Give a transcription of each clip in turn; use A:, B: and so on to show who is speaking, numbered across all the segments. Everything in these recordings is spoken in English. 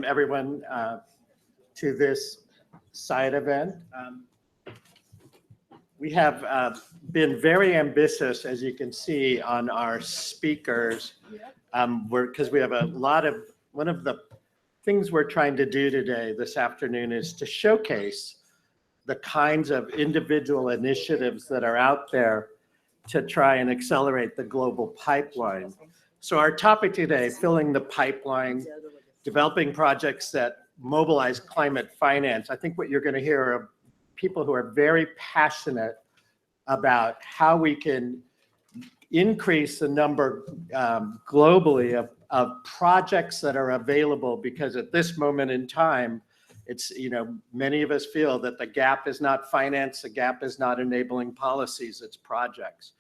A: welcome everyone to this side event. We have been very ambitious, as you can see, on our speakers, because we have a lot of, one of the things we're trying to do today, this afternoon, is to showcase the kinds of individual initiatives that are out there to try and accelerate the global pipeline. So our topic today, filling the pipeline, developing projects that mobilize climate finance. I think what you're going to hear are people who are very passionate about how we can increase the number globally of projects that are available, because at this moment in time, it's, you know, many of us feel that the gap is not finance, the gap is not enabling policies, it's projects.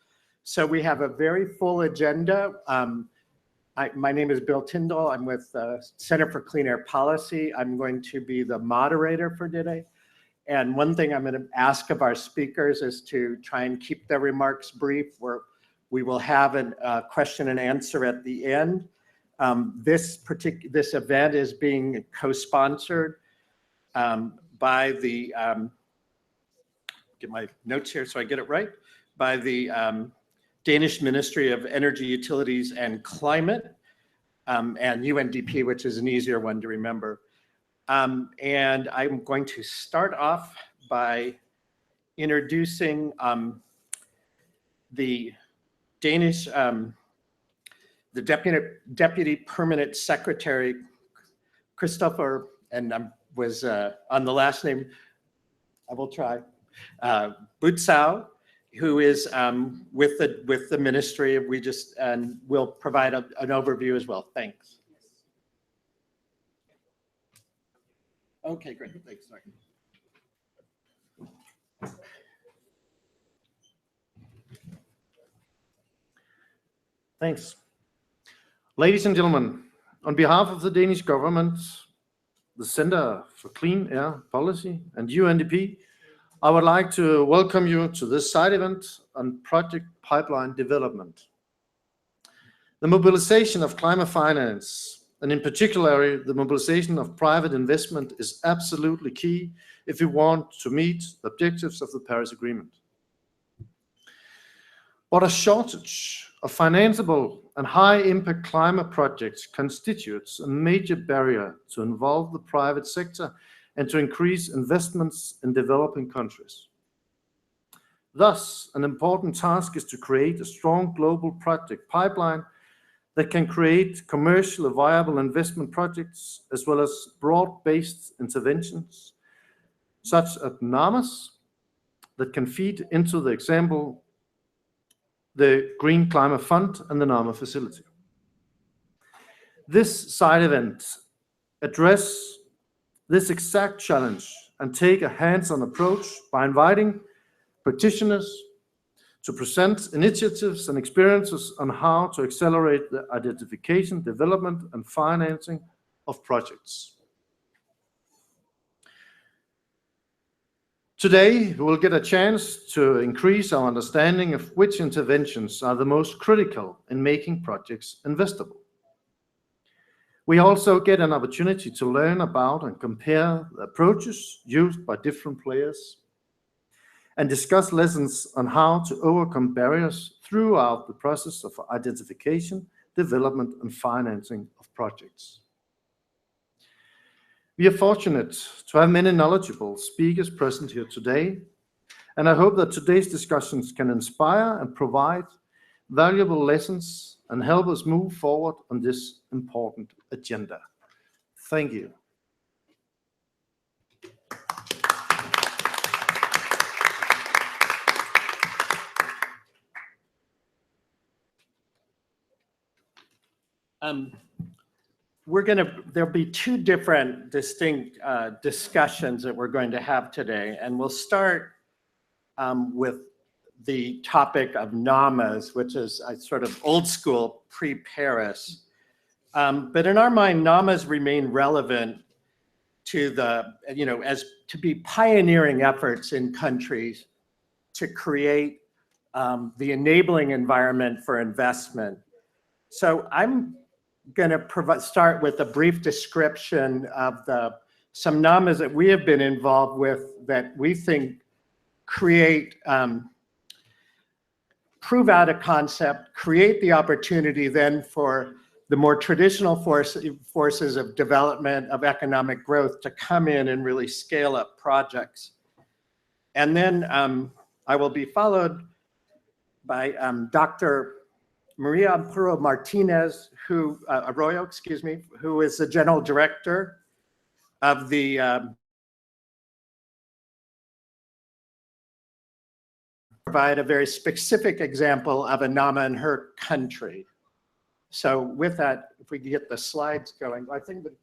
A: So we have a very full agenda. My name is Bill Tyndall. I'm with Center for Clean Air Policy. I'm going to be the moderator for today. And one thing I'm going to ask of our speakers is to try and keep their remarks brief. We will have a question and answer at the end. This event is being co-sponsored by the, get my notes here so I get it right, by the Danish Ministry of Energy, Utilities and Climate, and UNDP, which is an easier one to remember. And I'm going to start off by introducing the Danish, the Deputy Permanent Secretary, Christopher, and I was on the last name, I will try, Butsau, who is with the ministry. We just, and will provide an overview as well. Thanks. Okay, great. Thanks. Sorry.
B: Thanks. Ladies and gentlemen, on behalf of the Danish government, the Center for Clean Air Policy and UNDP, I would like to welcome you to this side event on project pipeline development. The mobilization of climate finance, and in particular the mobilization of private investment, is absolutely key if we want to meet the objectives of the Paris Agreement. But a shortage of financeable and high-impact climate projects constitutes a major barrier to involve the private sector and to increase investments in developing countries. Thus, an important task is to create a strong global project pipeline that can create commercially viable investment projects, as well as broad-based interventions, such as NAMAs, that can feed into the example, the Green Climate Fund and the NAMA facility. This side event addresses this exact challenge and take a hands-on approach by inviting practitioners to present initiatives and experiences on how to accelerate the identification, development, and financing of projects. Today, we will get a chance to increase our understanding of which interventions are the most critical in making projects investable. We also get an opportunity to learn about and compare the approaches used by different players and discuss lessons on how to overcome barriers throughout the process of identification, development, and financing of projects. We are fortunate to have many knowledgeable speakers present here today, and I hope that today's discussions can inspire and provide valuable lessons and help us move forward on this important agenda. Thank you.
A: There'll be two different distinct discussions that we're going to have today, and we'll start with the topic of NAMAs, which is a sort of old school pre-Paris. But in our mind, NAMAs remain relevant to the, you know, as to be pioneering efforts in countries to create the enabling environment for investment. So I'm going to start with a brief description of some NAMAs that we have been involved with that we think create, prove out a concept, create the opportunity then for the more traditional forces of development, of economic growth to come in and really scale up projects. And then I will be followed by Dr. Maria Amparo Martinez, Arroyo, excuse me, who is the General Director of the provide a very specific example of a NAMA in her country. So with that, if we can get the slides going, I think we'll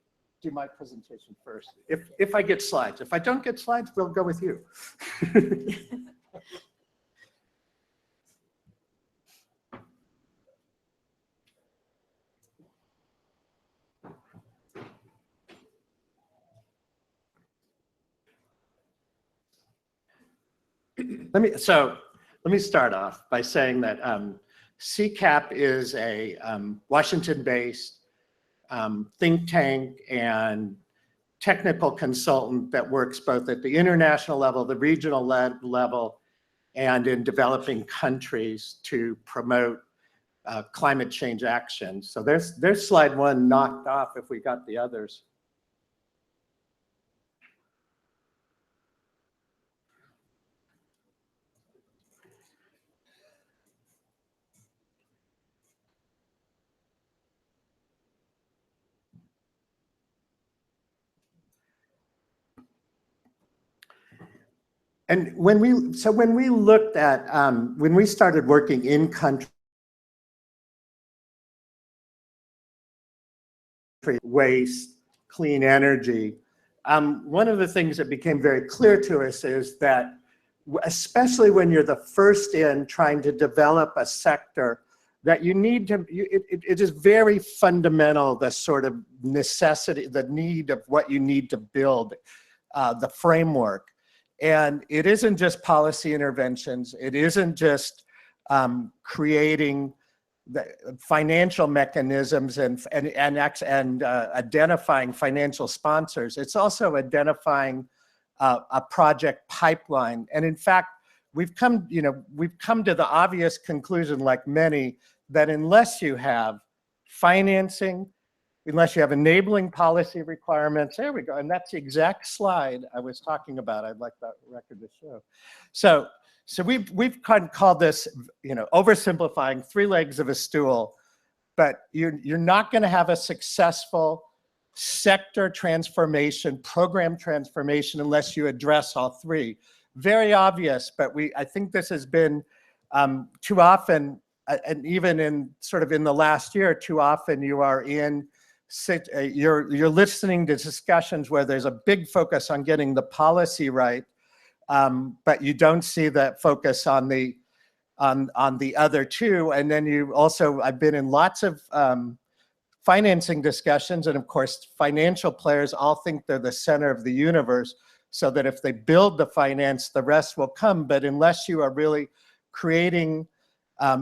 A: do my presentation first. If I get slides. If I don't get slides, we'll go with you. Let me start off by saying that CCAP is a Washington-based think tank and technical consultant that works both at the international level, the regional level, and in developing countries to promote climate change action. So there's slide one knocked off if we got the others. And when we looked at, when we started working in country, waste, clean energy, one of the things that became very clear to us is that, especially when you're the first in trying to develop a sector, that you need to, it is very fundamental, the sort of necessity, the need of what you need to build, the framework. And it isn't just policy interventions. It isn't just creating the financial mechanisms and identifying financial sponsors. It's also identifying a project pipeline. And in fact, we've come to the obvious conclusion, like many, that unless you have financing, unless you have enabling policy requirements, there we go. And that's the exact slide I was talking about. I'd like that record to show. So we've kind of called this, oversimplifying, three legs of a stool, but you're not going to have a successful sector transformation, program transformation, unless you address all three. Very obvious, but I think this has been too often, and even in the last year, too often you're listening to discussions where there's a big focus on getting the policy right, but you don't see that focus on the other two. And then I've been in lots of financing discussions, and of course, financial players all think they're the center of the universe, so that if they build the finance, the rest will come. But unless you are really creating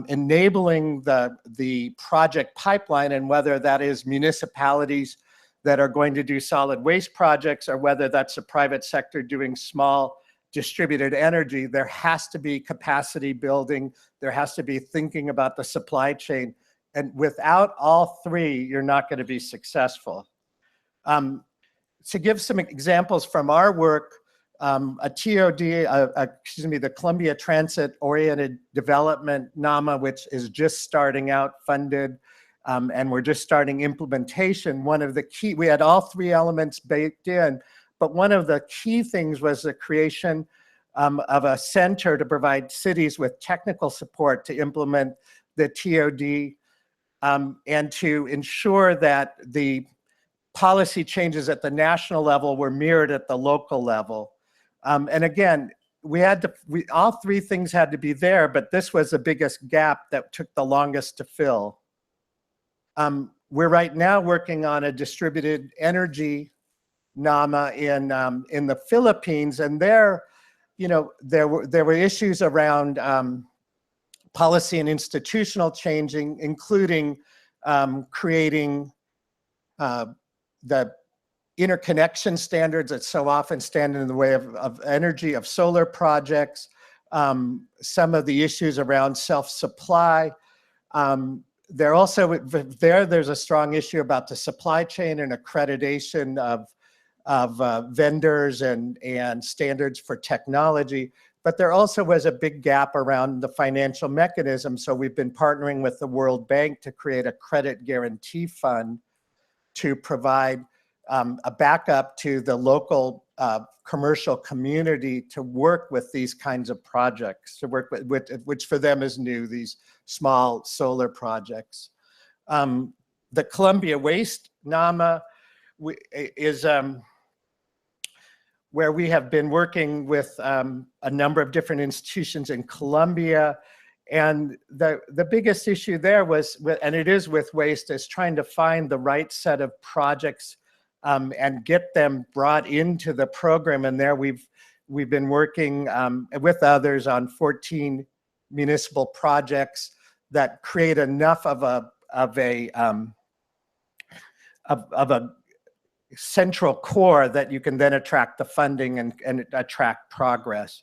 A: enabling the project pipeline, and whether that is municipalities that are going to do solid waste projects, or whether that's a private sector doing small distributed energy, there has to be capacity building. There has to be thinking about the supply chain. And without all three, you're not going to be successful. To give some examples from our work, a TOD, the Columbia Transit Oriented Development NAMA, which is just starting out, funded, and we're just starting implementation. One of the key, we had all three elements baked in, but one of the key things was the creation of a center to provide cities with technical support to implement the TOD, and to ensure that the policy changes at the national level were mirrored at the local level. And again, all three things had to be there, but this was the biggest gap that took the longest to fill. We're right now working on a distributed energy NAMA in the Philippines, and there were issues around policy and institutional changing, including creating the interconnection standards that so often stand in the way of energy, of solar projects, some of the issues around self-supply. There's a strong issue about the supply chain and accreditation of vendors and standards for technology. But there also was a big gap around the financial mechanism. So we've been partnering with the World Bank to create a credit guarantee fund to provide a backup to the local commercial community to work with these kinds of projects, to work with which for them is new, these small solar projects. The Columbia Waste NAMA is where we have been working with a number of different institutions in Colombia. And the biggest issue there was, and it is with waste, is trying to find the right set of projects and get them brought into the program. And there we've been working with others on 14 municipal projects that create enough of a central core that you can then attract the funding and attract progress.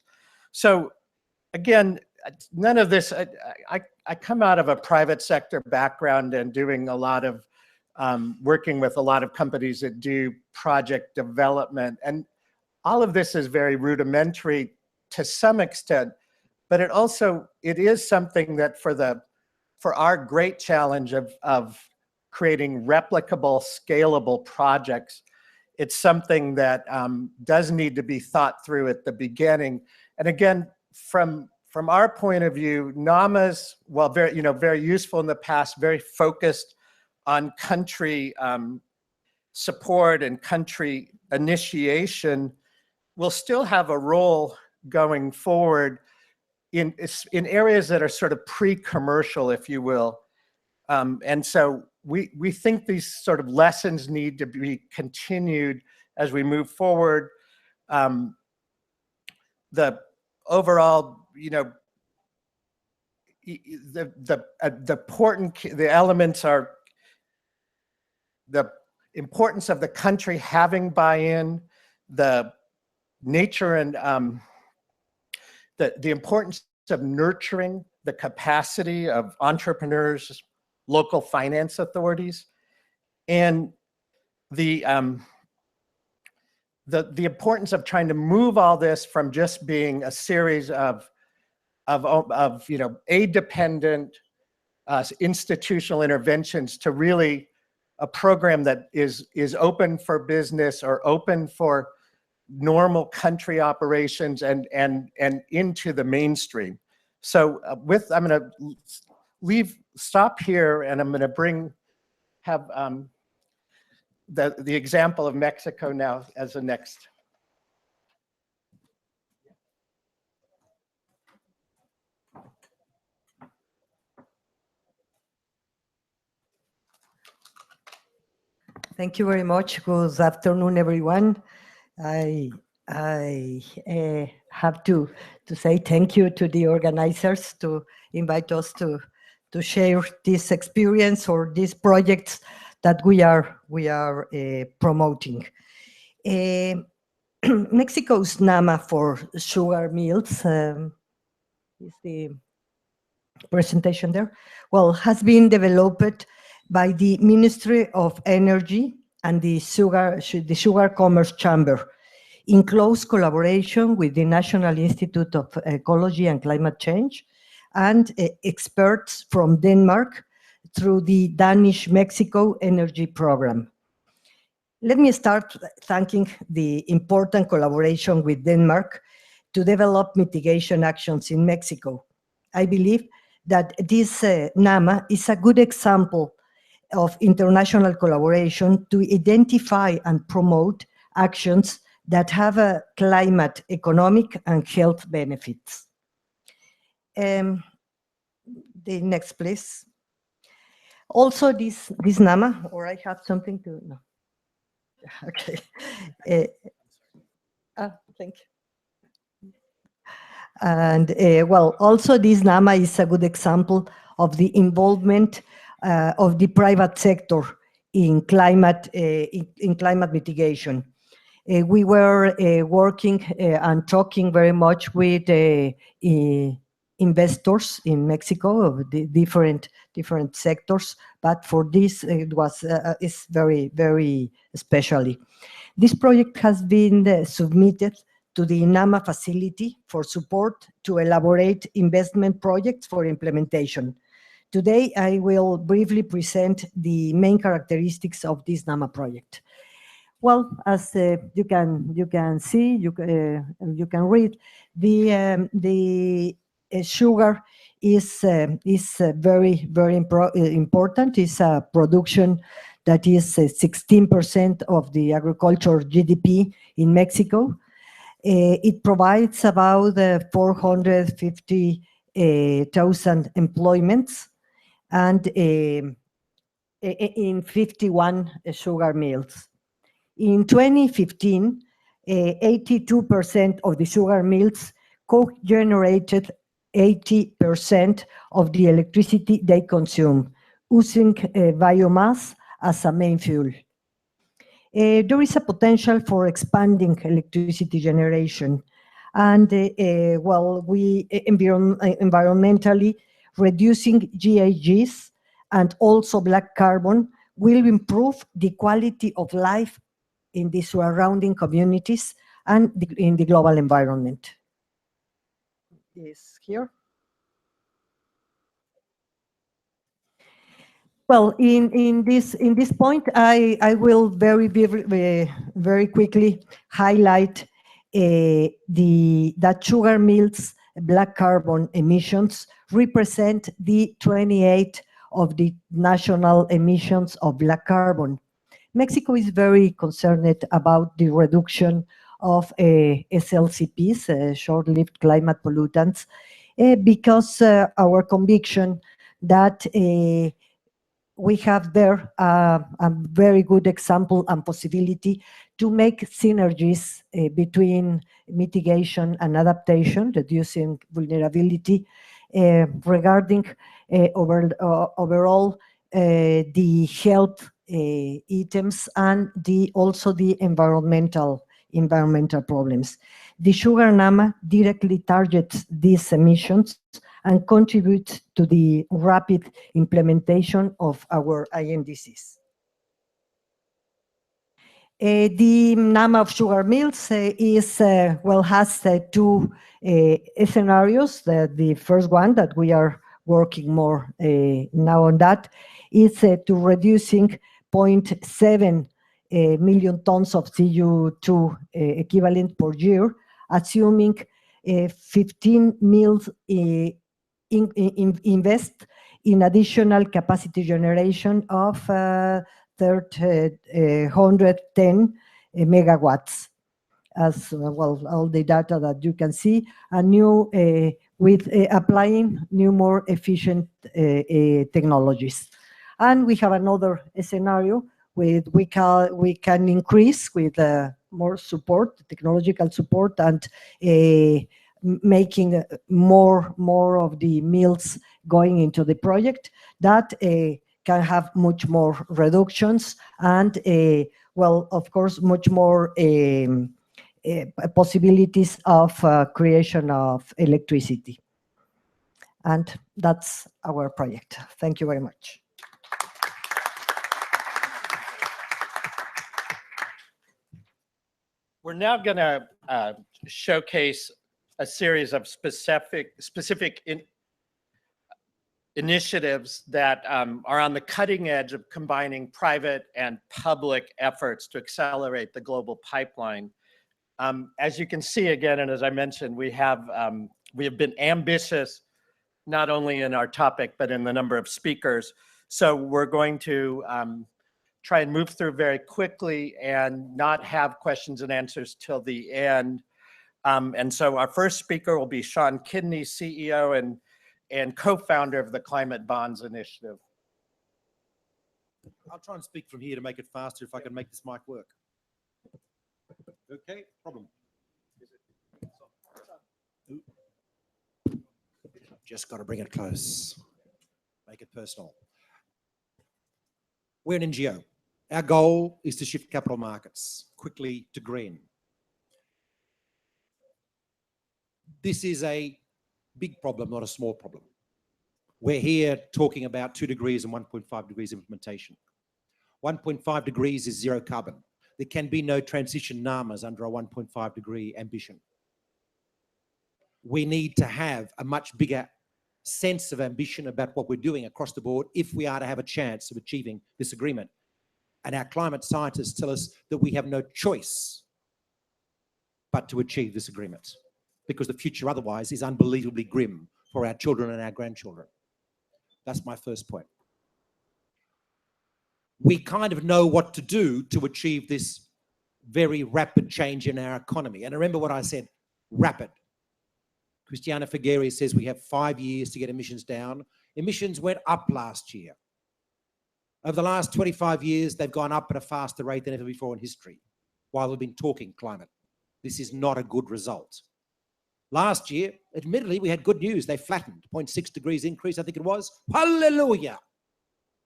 A: So again, none of this, I come out of a private sector background and doing a lot of working with a lot of companies that do project development. And all of this is very rudimentary to some extent, but it is something that for our great challenge of creating replicable, scalable projects, it's something that does need to be thought through at the beginning. And again, from our point of view, NAMAs, while very useful in the past, very focused on country support and country initiation, will still have a role going forward in areas that are sort of pre-commercial, if you will. And so we think these sort of lessons need to be continued as we move forward. The overall, the elements are the importance of the country having buy-in, the nature and the importance of nurturing the capacity of entrepreneurs, local finance authorities, and the importance of trying to move all this from just being a series of aid-dependent institutional interventions to really a program that is open for business or open for normal country operations and into the mainstream. So I'm going to stop here, and I'm going to have the example of Mexico now as the next.
C: Thank you very much. Good afternoon, everyone. I have to say thank you to the organizers to invite us to share this experience or these projects that we are promoting. Mexico's NAMA for sugar mills is the presentation there. Well, has been developed by the Ministry of Energy and the Sugar Commerce Chamber in close collaboration with the National Institute of Ecology and Climate Change and experts from Denmark through the Danish Mexico Energy Program. Let me start thanking the important collaboration with Denmark to develop mitigation actions in Mexico. I believe that this NAMA is a good example of international collaboration to identify and promote actions that have a climate, economic, and health benefits. The next, please. Also, this NAMA, or I have something to, no. Okay. Thank you. And well, also this NAMA is a good example of the involvement of the private sector in climate mitigation. We were working and talking very much with investors in Mexico of the different sectors, but for this it was is very especially. This project has been submitted to the INAMA facility for support to elaborate investment projects for implementation. Today, I will briefly present the main characteristics of this NAMA project. Well, as you can see, you can read, the sugar is very important. It's a production that is 16% of the agriculture GDP in Mexico. It provides about 450,000 employments and in 51 sugar mills. In 2015, 82% of the sugar mills co-generated 80% of the electricity they consume, using biomass as a main fuel. There is a potential for expanding electricity generation, and well, we environmentally reducing GHGs and also black carbon will improve the quality of life in the surrounding communities and in the global environment. Is here. Well, in this point, I will very quickly highlight that sugar mills' black carbon emissions represent the 28 of the national emissions of black carbon. Mexico is very concerned about the reduction of SLCPs, short-lived climate pollutants, because our conviction that we have there a very good example and possibility to make synergies between mitigation and adaptation, reducing vulnerability, regarding overall the health items and also the environmental problems. The sugar NAMA directly targets these emissions and contributes to the rapid implementation of our INDCs. The NAMA of sugar mills has two scenarios. The first one that we are working more now on that is to reducing 0.7 million tons of CO2 equivalent per year, assuming 15 mills invest in additional capacity generation of 110 megawatts. As well, all the data that you can see, with applying new, more efficient technologies. And we have another scenario with we can increase with more support, technological support, and making more of the mills going into the project that can have much more reductions and well, of course, much more possibilities of creation of electricity. And that's our project. Thank you very much.
A: We're now going to showcase a series of specific initiatives that are on the cutting edge of combining private and public efforts to accelerate the global pipeline. As you can see again, and as I mentioned, we have been ambitious not only in our topic but in the number of speakers. So we're going to try and move through very quickly and not have questions and answers till the end. And so our first speaker will be Sean Kidney, CEO and co-founder of the Climate Bonds Initiative.
D: I'll try and speak from here to make it faster if I can make this mic work. Okay, problem. Just got to bring it close. Make it personal. We're an NGO. Our goal is to shift capital markets quickly to green. This is a big problem, not a small problem. We're here talking about 2 degrees and 1.5 degrees implementation. 1.5 degrees is zero carbon. There can be no transition NAMAs under a 1.5 degree ambition. We need to have a much bigger sense of ambition about what we're doing across the board if we are to have a chance of achieving this agreement. And our climate scientists tell us that we have no choice but to achieve this agreement, because the future otherwise is unbelievably grim for our children and our grandchildren. That's my first point. We kind of know what to do to achieve this very rapid change in our economy. And remember what I said, rapid. Christiana Figueres says we have 5 years to get emissions down. Emissions went up last year. Over the last 25 years, they've gone up at a faster rate than ever before in history, while we've been talking climate. This is not a good result. Last year, admittedly, we had good news. They flattened, 0.6 degrees increase, I think it was. Hallelujah!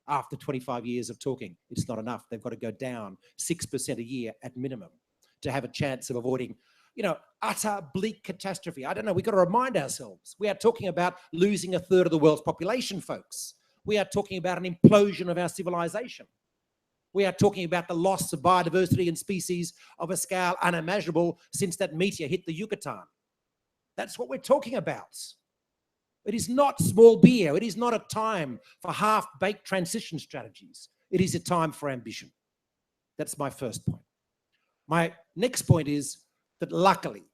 D: After 25 years of talking, it's not enough. They've got to go down 6% a year at minimum to have a chance of avoiding, you know, utter bleak catastrophe. I don't know, we've got to remind ourselves. We are talking about losing 1/3 of the world's population, folks. We are talking about an implosion of our civilization. We are talking about the loss of biodiversity and species of a scale unimaginable since that meteor hit the Yucatan. That's what we're talking about. It is not small beer. It is not a time for half-baked transition strategies. It is a time for ambition. That's my first point. My next point is that luckily,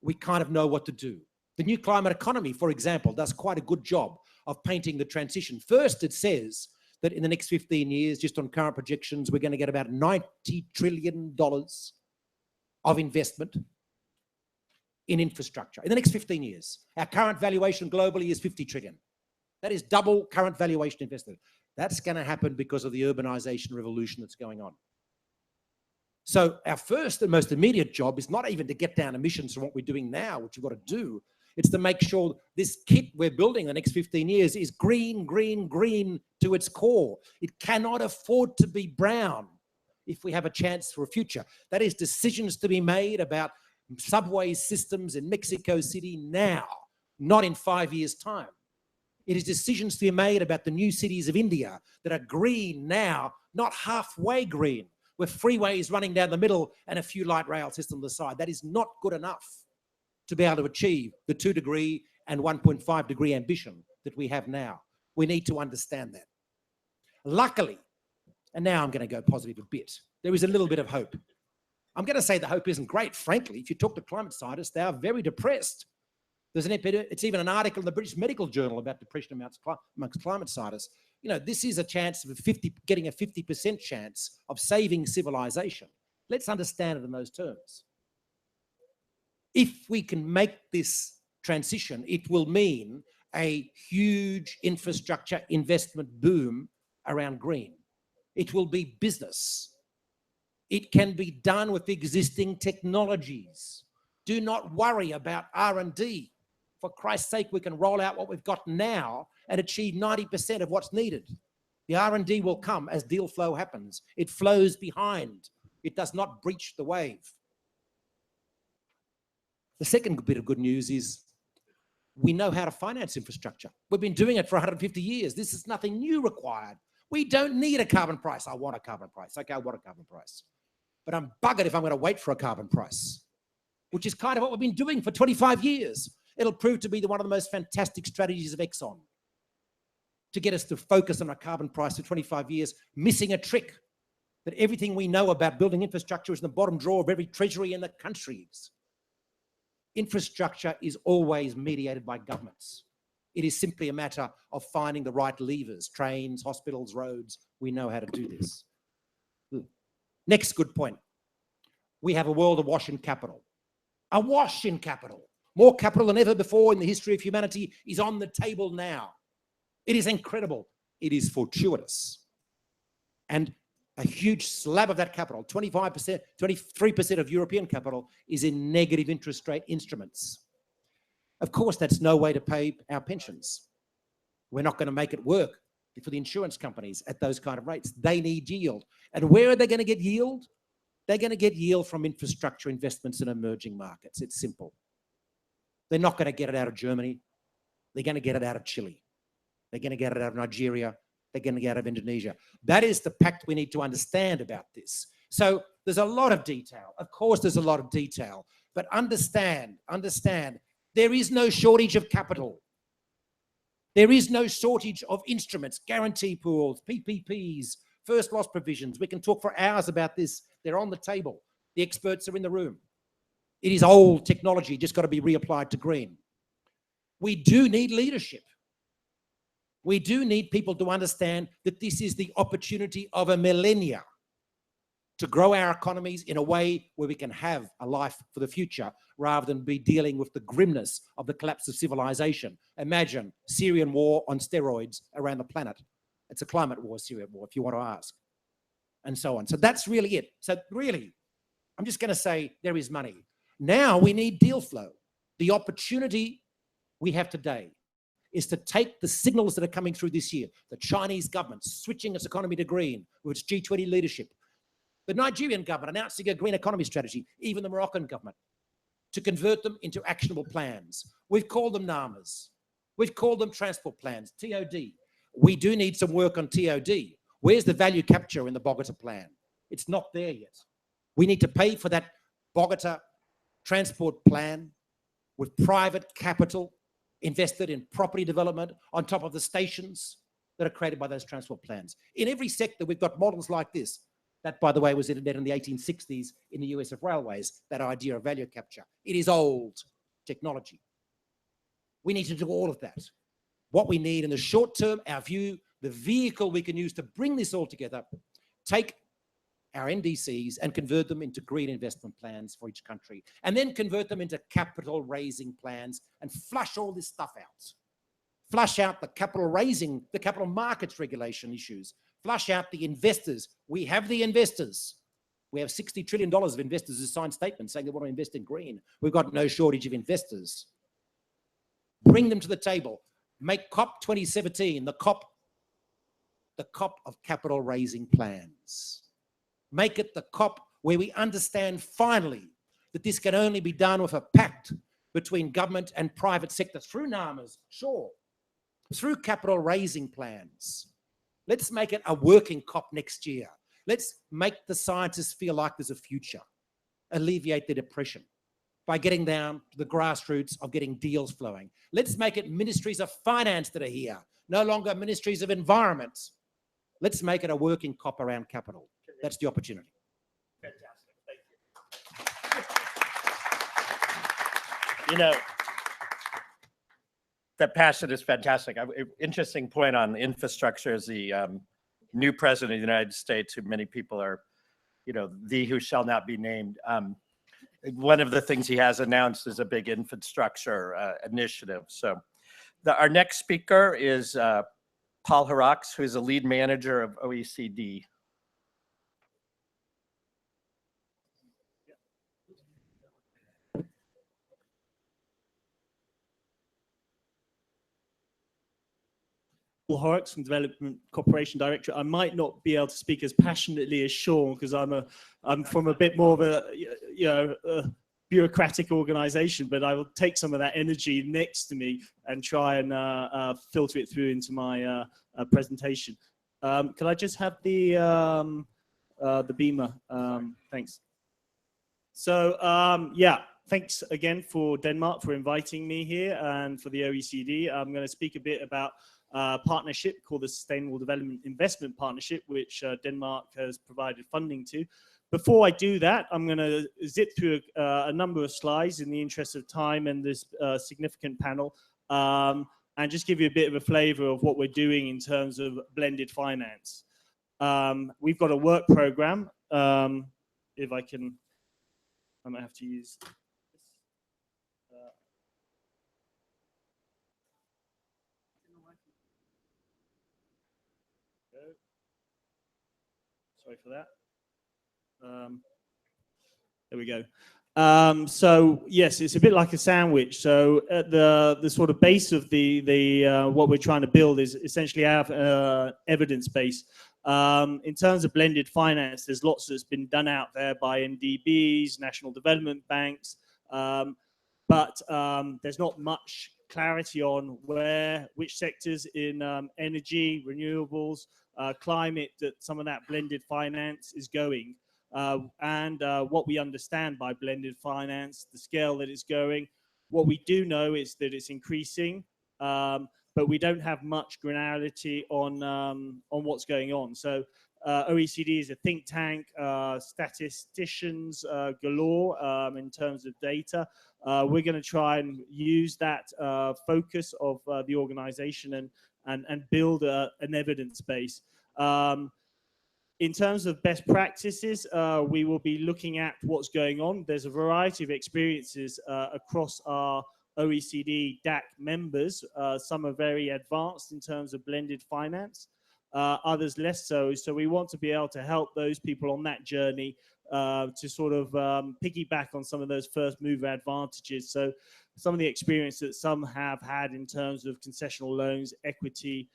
D: we kind of know what to do. The new climate economy, for example, does quite a good job of painting the transition. First, it says that in the next 15 years, just on current projections, we're going to get about $90 trillion of investment in infrastructure in the next 15 years. Our current valuation globally is 50 trillion. That is double current valuation investment. That's going to happen because of the urbanization revolution that's going on. So our first and most immediate job is not even to get down emissions from what we're doing now, which we've got to do. It's to make sure this kit we're building in the next 15 years is green, green, green to its core. It cannot afford to be brown if we have a chance for a future. That is decisions to be made about subway systems in Mexico City now, not in 5 years' time. It is decisions to be made about the new cities of India that are green now, not halfway green, with freeways running down the middle and a few light rail systems on the side. That is not good enough to be able to achieve the 2 degree and 1.5 degree ambition that we have now. We need to understand that. Luckily, and now I'm going to go positive a bit, there is a little bit of hope. I'm going to say the hope isn't great, frankly. If you talk to climate scientists, they are very depressed. It's even an article in the British Medical Journal about depression amongst climate scientists. You know, this is a chance of getting a 50% chance of saving civilization. Let's understand it in those terms. If we can make this transition, it will mean a huge infrastructure investment boom around green. It will be business. It can be done with existing technologies. Do not worry about R&D. For Christ's sake, we can roll out what we've got now and achieve 90% of what's needed. The R&D will come as deal flow happens. It flows behind. It does not breach the wave. The second bit of good news is we know how to finance infrastructure. We've been doing it for 150 years. This is nothing new required. We don't need a carbon price. I want a carbon price. Okay, I want a carbon price. But I'm buggered if I'm going to wait for a carbon price, which is kind of what we've been doing for 25 years. It'll prove to be one of the most fantastic strategies of Exxon to get us to focus on a carbon price for 25 years, missing a trick that everything we know about building infrastructure is in the bottom drawer of every treasury in the countries. Infrastructure is always mediated by governments. It is simply a matter of finding the right levers, trains, hospitals, roads. We know how to do this. Next good point. We have a world awash in capital. Awash in capital. More capital than ever before in the history of humanity is on the table now. It is incredible. It is fortuitous. And a huge slab of that capital, 25%, 23% of European capital is in negative interest rate instruments. Of course, that's no way to pay our pensions. We're not going to make it work for the insurance companies at those kind of rates. They need yield. And where are they going to get yield? They're going to get yield from infrastructure investments in emerging markets. It's simple. They're not going to get it out of Germany. They're going to get it out of Chile. They're going to get it out of Nigeria. They're going to get it out of Indonesia. That is the pact we need to understand about this. So there's a lot of detail. Of course, there's a lot of detail. But understand, there is no shortage of capital. There is no shortage of instruments, guarantee pools, PPPs, first loss provisions. We can talk for hours about this. They're on the table. The experts are in the room. It is old technology, just got to be reapplied to green. We do need leadership. We do need people to understand that this is the opportunity of a millennia to grow our economies in a way where we can have a life for the future rather than be dealing with the grimness of the collapse of civilization. Imagine Syrian war on steroids around the planet. It's a climate war, Syrian war, if you want to ask, and so on. So that's really it. So really, I'm just going to say there is money. Now we need deal flow. The opportunity we have today is to take the signals that are coming through this year, the Chinese government switching its economy to green with its G20 leadership, the Nigerian government announcing a green economy strategy, even the Moroccan government, to convert them into actionable plans. We've called them NAMAs. We've called them transport plans, TOD. We do need some work on TOD. Where's the value capture in the Bogota plan? It's not there yet. We need to pay for that Bogota transport plan with private capital invested in property development on top of the stations that are created by those transport plans. In every sector, we've got models like this. That, by the way, was invented in the 1860s in the US of railways, that idea of value capture. It is old technology. We need to do all of that. What we need in the short term, our view, the vehicle we can use to bring this all together, take our NDCs and convert them into green investment plans for each country, and then convert them into capital raising plans and flush all this stuff out. Flush out the capital raising, the capital markets regulation issues. Flush out the investors. We have the investors. We have $60 trillion of investors who signed statements saying they want to invest in green. We've got no shortage of investors. Bring them to the table. Make COP 2017 the COP of capital raising plans. Make it the COP where we understand finally that this can only be done with a pact between government and private sector through NAMAs, sure, through capital raising plans. Let's make it a working COP next year. Let's make the scientists feel like there's a future, alleviate the depression by getting down to the grassroots of getting deals flowing. Let's make it ministries of finance that are here, no longer ministries of environment. Let's make it a working COP around capital. That's the opportunity.
A: Fantastic. Thank you. You know, that passion is fantastic. Interesting point on infrastructure is the new president of the United States, who many people are, you know, who shall not be named. One of the things he has announced is a big infrastructure initiative. So our next speaker is Paul Harax, who is a lead manager of OECD.
E: Paul Horrocks from Development Cooperation Directorate. I might not be able to speak as passionately as Sean because I'm from a bit more of a bureaucratic organization, but I will take some of that energy next to me and try and filter it through into my presentation. Can I just have the beamer? Thanks. So yeah, thanks again for Denmark for inviting me here and for the OECD. I'm going to speak a bit about partnership called the Sustainable Development Investment Partnership, which Denmark has provided funding to. Before I do that, I'm going to zip through a number of slides in the interest of time and this significant panel, and just give you a bit of a flavor of what we're doing in terms of blended finance. We've got a work program. If I can, I might have to use this. Sorry for that. There we go. So yes, it's a bit like a sandwich. So at the sort of base of the what we're trying to build is essentially our evidence base. In terms of blended finance, there's lots that's been done out there by NDBs, national development banks, but there's not much clarity on which sectors in energy, renewables, climate, that some of that blended finance is going. And what we understand by blended finance, the scale that it's going. What we do know is that it's increasing, but we don't have much granularity on what's going on. So OECD is a think tank, statisticians galore in terms of data. We're going to try and use that focus of the organization and build an evidence base. In terms of best practices, we will be looking at what's going on. There's a variety of experiences across our OECD DAC members. Some are very advanced in terms of blended finance, others less so. So we want to be able to help those people on that journey to sort of piggyback on some of those first mover advantages. So some of the experience that some have had in terms of concessional loans, equity,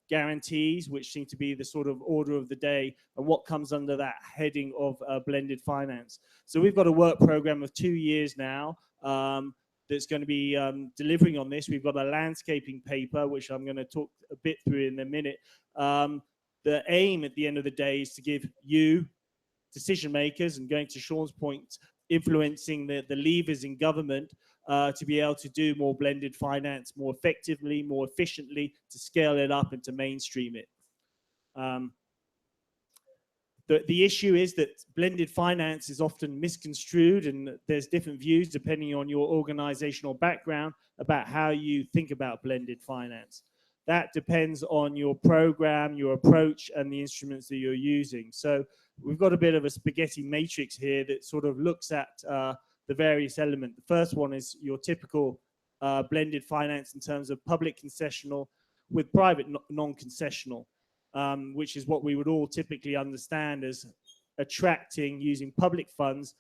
E: guarantees, which seem to be the sort of order of the day, and what comes under that heading of blended finance. So we've got a work program of 2 years now that's going to be delivering on this. We've got a landscaping paper, which I'm going to talk a bit through in a minute. The aim at the end of the day is to give you, decision makers, and going to Sean's point, influencing the levers in government, to be able to do more blended finance more effectively, more efficiently, to scale it up and to mainstream it. The issue is that blended finance is often misconstrued, and there's different views depending on your organizational background about how you think about blended finance. That depends on your program, your approach, and the instruments that you're using. So we've got a bit of a spaghetti matrix here that sort of looks at the various elements. The first one is your typical blended finance in terms of public concessional with private non-concessional, which is what we would all typically understand as attracting, using public funds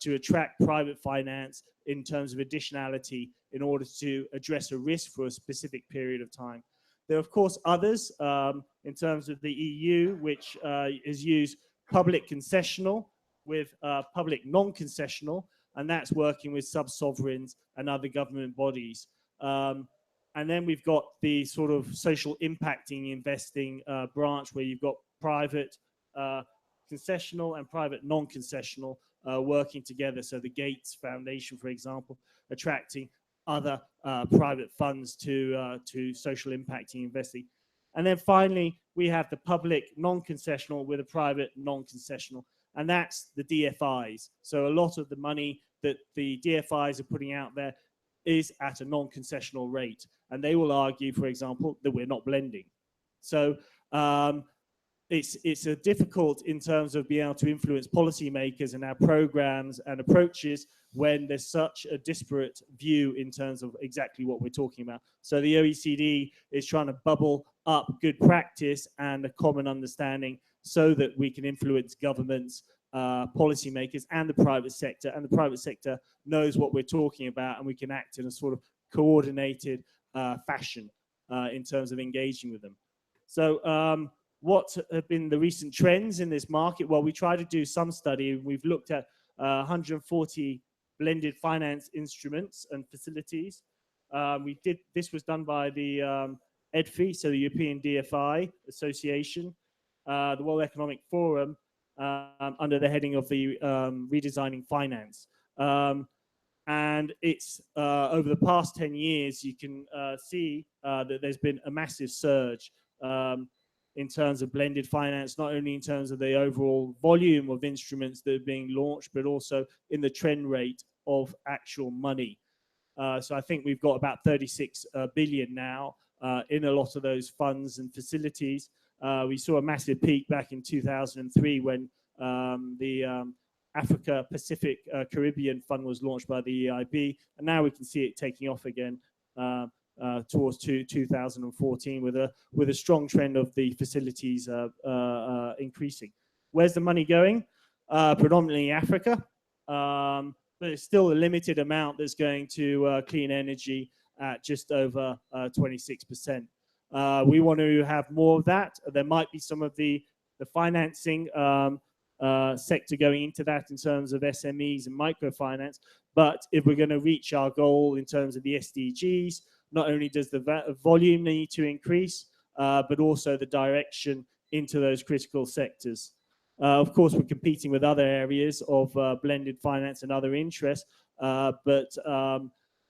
E: to attract private finance in terms of additionality in order to address a risk for a specific period of time. There are, of course, others in terms of the EU, which is used public concessional with public non-concessional, and that's working with sub-sovereigns and other government bodies. And then we've got the sort of social impacting investing branch, where you've got private concessional and private non-concessional working together. So the Gates Foundation, for example, attracting other private funds to social impacting investing. And then finally, we have the public non-concessional with a private non-concessional, and that's the DFIs. So a lot of the money that the DFIs are putting out there is at a non-concessional rate, and they will argue, for example, that we're not blending. So it's a difficult in terms of being able to influence policymakers and our programs and approaches when there's such a disparate view in terms of exactly what we're talking about. So the OECD is trying to bubble up good practice and a common understanding so that we can influence governments, policymakers, and the private sector. And the private sector knows what we're talking about, and we can act in a sort of coordinated fashion in terms of engaging with them. So what have been the recent trends in this market? Well, we try to do some study. We've looked at 140 blended finance instruments and facilities. This was done by the EDFI, so the European DFI Association, the World Economic Forum, under the heading of the Redesigning Finance. And it's over the past 10 years, you can see that there's been a massive surge in terms of blended finance, not only in terms of the overall volume of instruments that are being launched, but also in the trend rate of actual money. So I think we've got about 36 billion now in a lot of those funds and facilities. We saw a massive peak back in 2003 when the Africa Pacific Caribbean Fund was launched by the EIB, and now we can see it taking off again towards 2014 with a strong trend of the facilities increasing. Where's the money going? Predominantly Africa. but it's still a limited amount that's going to clean energy at just over 26%. We want to have more of that. There might be some of the financing sector going into that in terms of SMEs and microfinance. But if we're going to reach our goal in terms of the SDGs, not only does the volume need to increase, but also the direction into those critical sectors. Of course, we're competing with other areas of blended finance and other interests, but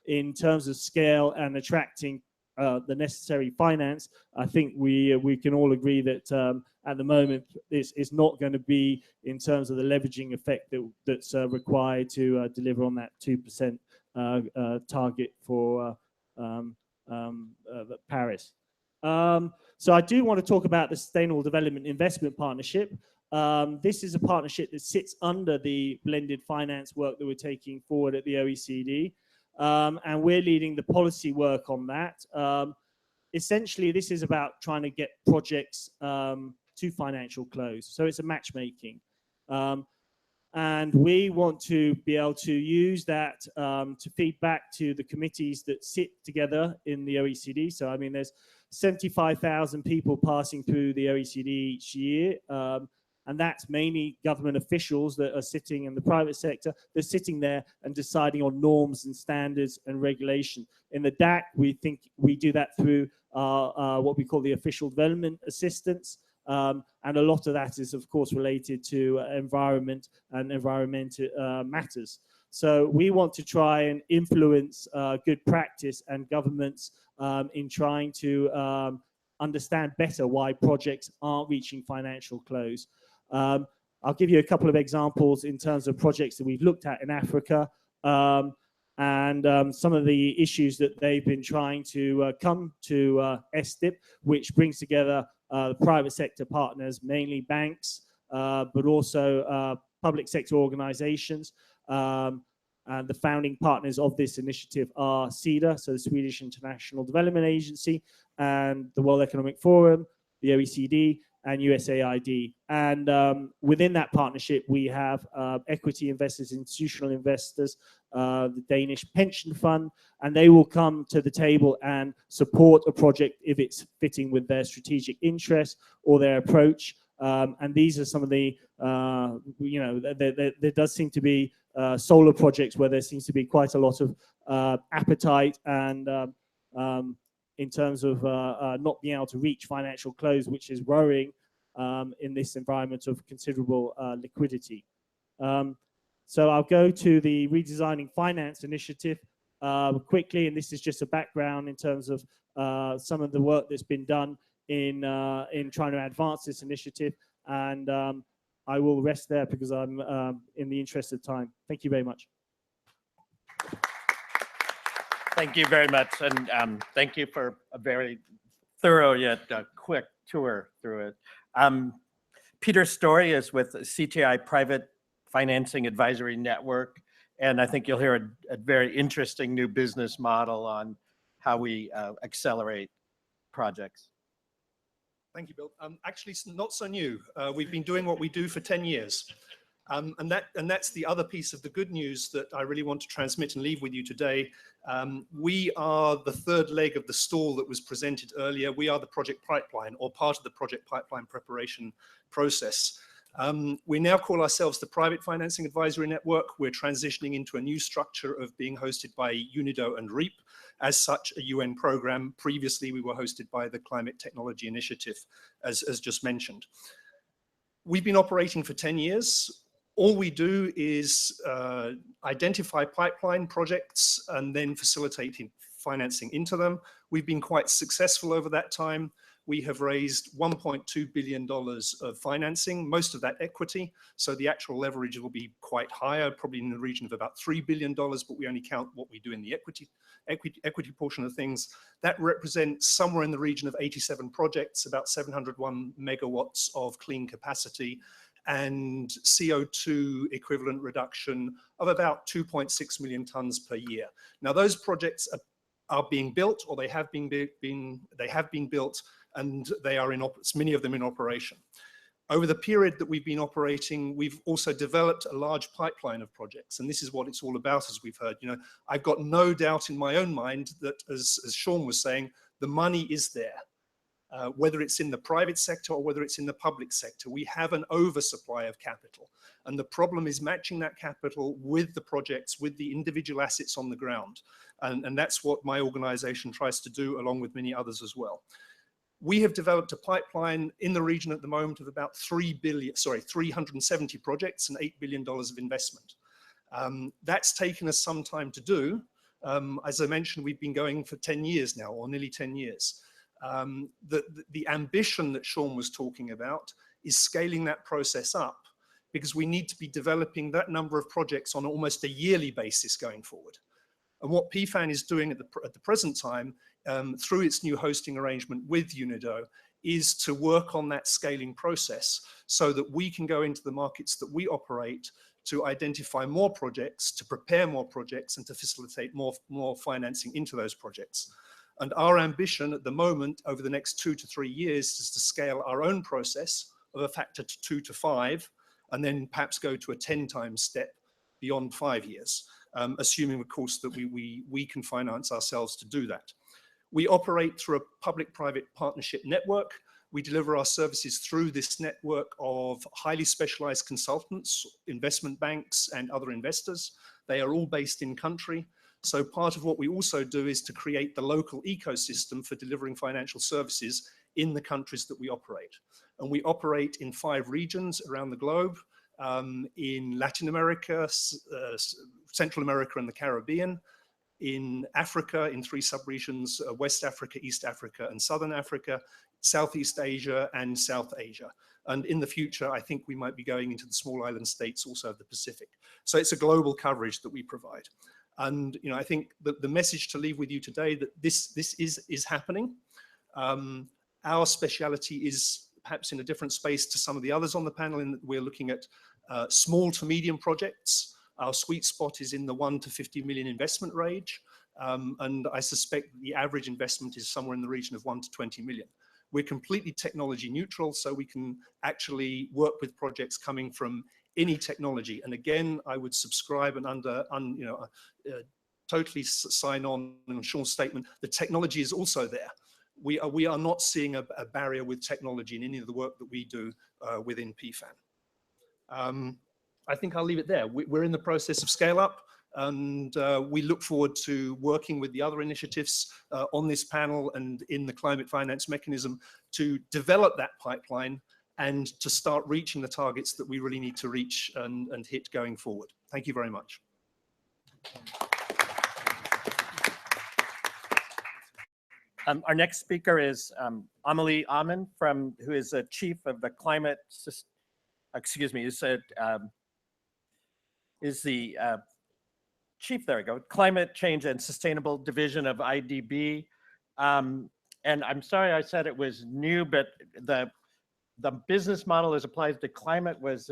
E: in terms of scale and attracting the necessary finance, I think we can all agree that at the moment this is not going to be in terms of the leveraging effect that's required to deliver on that 2% target for Paris. So I do want to talk about the Sustainable Development Investment Partnership. This is a partnership that sits under the blended finance work that we're taking forward at the OECD. And we're leading the policy work on that. Essentially, this is about trying to get projects to financial close. So it's a matchmaking. And we want to be able to use that to feed back to the committees that sit together in the OECD. So, I mean, there's 75,000 people passing through the OECD each year. And that's mainly government officials that are sitting in the private sector. They're sitting there and deciding on norms and standards and regulation. In the DAC, we think we do that through what we call the official development assistance. And a lot of that is, of course, related to environment and environmental matters. So we want to try and influence good practice and governments in trying to understand better why projects aren't reaching financial close. I'll give you a couple of examples in terms of projects that we've looked at in Africa and some of the issues that they've been trying to come to SDIP, which brings together private sector partners, mainly banks, but also public sector organizations. And the founding partners of this initiative are SIDA, so the Swedish International Development Agency, and the World Economic Forum, the OECD, and USAID. And within that partnership, we have equity investors, institutional investors, the Danish pension fund, and they will come to the table and support a project if it's fitting with their strategic interests or their approach. And these are some of the, there does seem to be solar projects where there seems to be quite a lot of appetite and in terms of not being able to reach financial close, which is worrying in this environment of considerable liquidity. So I'll go to the Redesigning Finance initiative quickly, and this is just a background in terms of some of the work that's been done in trying to advance this initiative. And I will rest there because I'm in the interest of time. Thank you very much.
A: Thank you very much, and thank you for a very thorough yet quick tour through it. Peter Story is with CTI Private Financing Advisory Network, and I think you'll hear a very interesting new business model on how we accelerate projects.
F: Thank you, Bill. Actually, it's not so new. We've been doing what we do for 10 years. And that's the other piece of the good news that I really want to transmit and leave with you today. We are the third leg of the stool that was presented earlier. We are the project pipeline, or part of the project pipeline preparation process. We now call ourselves the Private Financing Advisory Network. We're transitioning into a new structure of being hosted by UNIDO and REAP, as such a UN program. Previously, we were hosted by the Climate Technology Initiative, as just mentioned. We've been operating for 10 years. All we do is identify pipeline projects and then facilitating financing into them. We've been quite successful over that time. We have raised $1.2 billion of financing, most of that equity. So the actual leverage will be quite higher, probably in the region of about $3 billion, but we only count what we do in the equity portion of things. That represents somewhere in the region of 87 projects, about 701 megawatts of clean capacity, and CO2 equivalent reduction of about 2.6 million tons per year. Now, those projects are being built, or they have been built, and they are many of them in operation. Over the period that we've been operating, we've also developed a large pipeline of projects, and this is what it's all about, as we've heard. You know, I've got no doubt in my own mind that, as Sean was saying, the money is there. Whether it's in the private sector or whether it's in the public sector, we have an oversupply of capital. And the problem is matching that capital with the projects, with the individual assets on the ground. And that's what my organization tries to do, along with many others as well. We have developed a pipeline in the region at the moment of about 370 projects and $8 billion of investment. That's taken us some time to do. As I mentioned, we've been going for 10 years now, or nearly 10 years. The ambition that Sean was talking about is scaling that process up, because we need to be developing that number of projects on almost a yearly basis going forward. And what PFAN is doing at the present time, through its new hosting arrangement with UNIDO, is to work on that scaling process so that we can go into the markets that we operate to identify more projects, to prepare more projects, and to facilitate more financing into those projects. And our ambition at the moment over the next 2 to 3 years is to scale our own process of a factor to 2 to 5, and then perhaps go to a 10 times step beyond 5 years, assuming, of course, that we can finance ourselves to do that. We operate through a public-private partnership network. We deliver our services through this network of highly specialized consultants, investment banks, and other investors. They are all based in country. So part of what we also do is to create the local ecosystem for delivering financial services in the countries that we operate. And we operate in 5 regions around the globe, in Latin America, Central America and the Caribbean, in Africa, in 3 subregions, West Africa, East Africa, and Southern Africa, Southeast Asia, and South Asia. And in the future, I think we might be going into the small island states also of the Pacific. So it's a global coverage that we provide. And you know, I think the message to leave with you today, that this is happening. Our speciality is perhaps in a different space to some of the others on the panel, in that we're looking at small to medium projects. Our sweet spot is in the 1 to 50 million investment range. And I suspect the average investment is somewhere in the region of 1 to 20 million. We're completely technology neutral, so we can actually work with projects coming from any technology. And again, I would subscribe and totally sign on Sean's statement. The technology is also there. We are not seeing a barrier with technology in any of the work that we do within PFAN. I think I'll leave it there. We're in the process of scale up, and we look forward to working with the other initiatives on this panel and in the climate finance mechanism to develop that pipeline and to start reaching the targets that we really need to reach and hit going forward. Thank you very much.
A: Our next speaker is Almond, who is the chief of the climate, chief, there we go, Climate Change and Sustainable Division of IDB. And I'm sorry I said it was new, but the business model as applied to climate was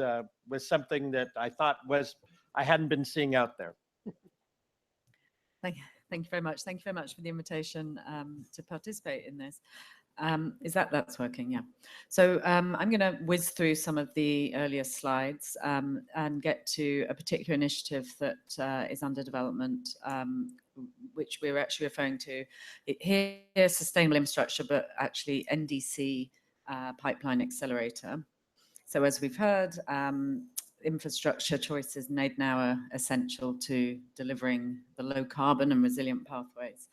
A: something that I thought I hadn't been seeing out there.
G: Thank you very much. Thank you very much for the invitation to participate in this. That's working? Yeah. So I'm going to whiz through some of the earlier slides and get to a particular initiative that is under development, which we're actually referring to here, sustainable infrastructure, but actually NDC Pipeline Accelerator. So as we've heard, infrastructure choices made now are essential to delivering the low carbon and resilient pathways.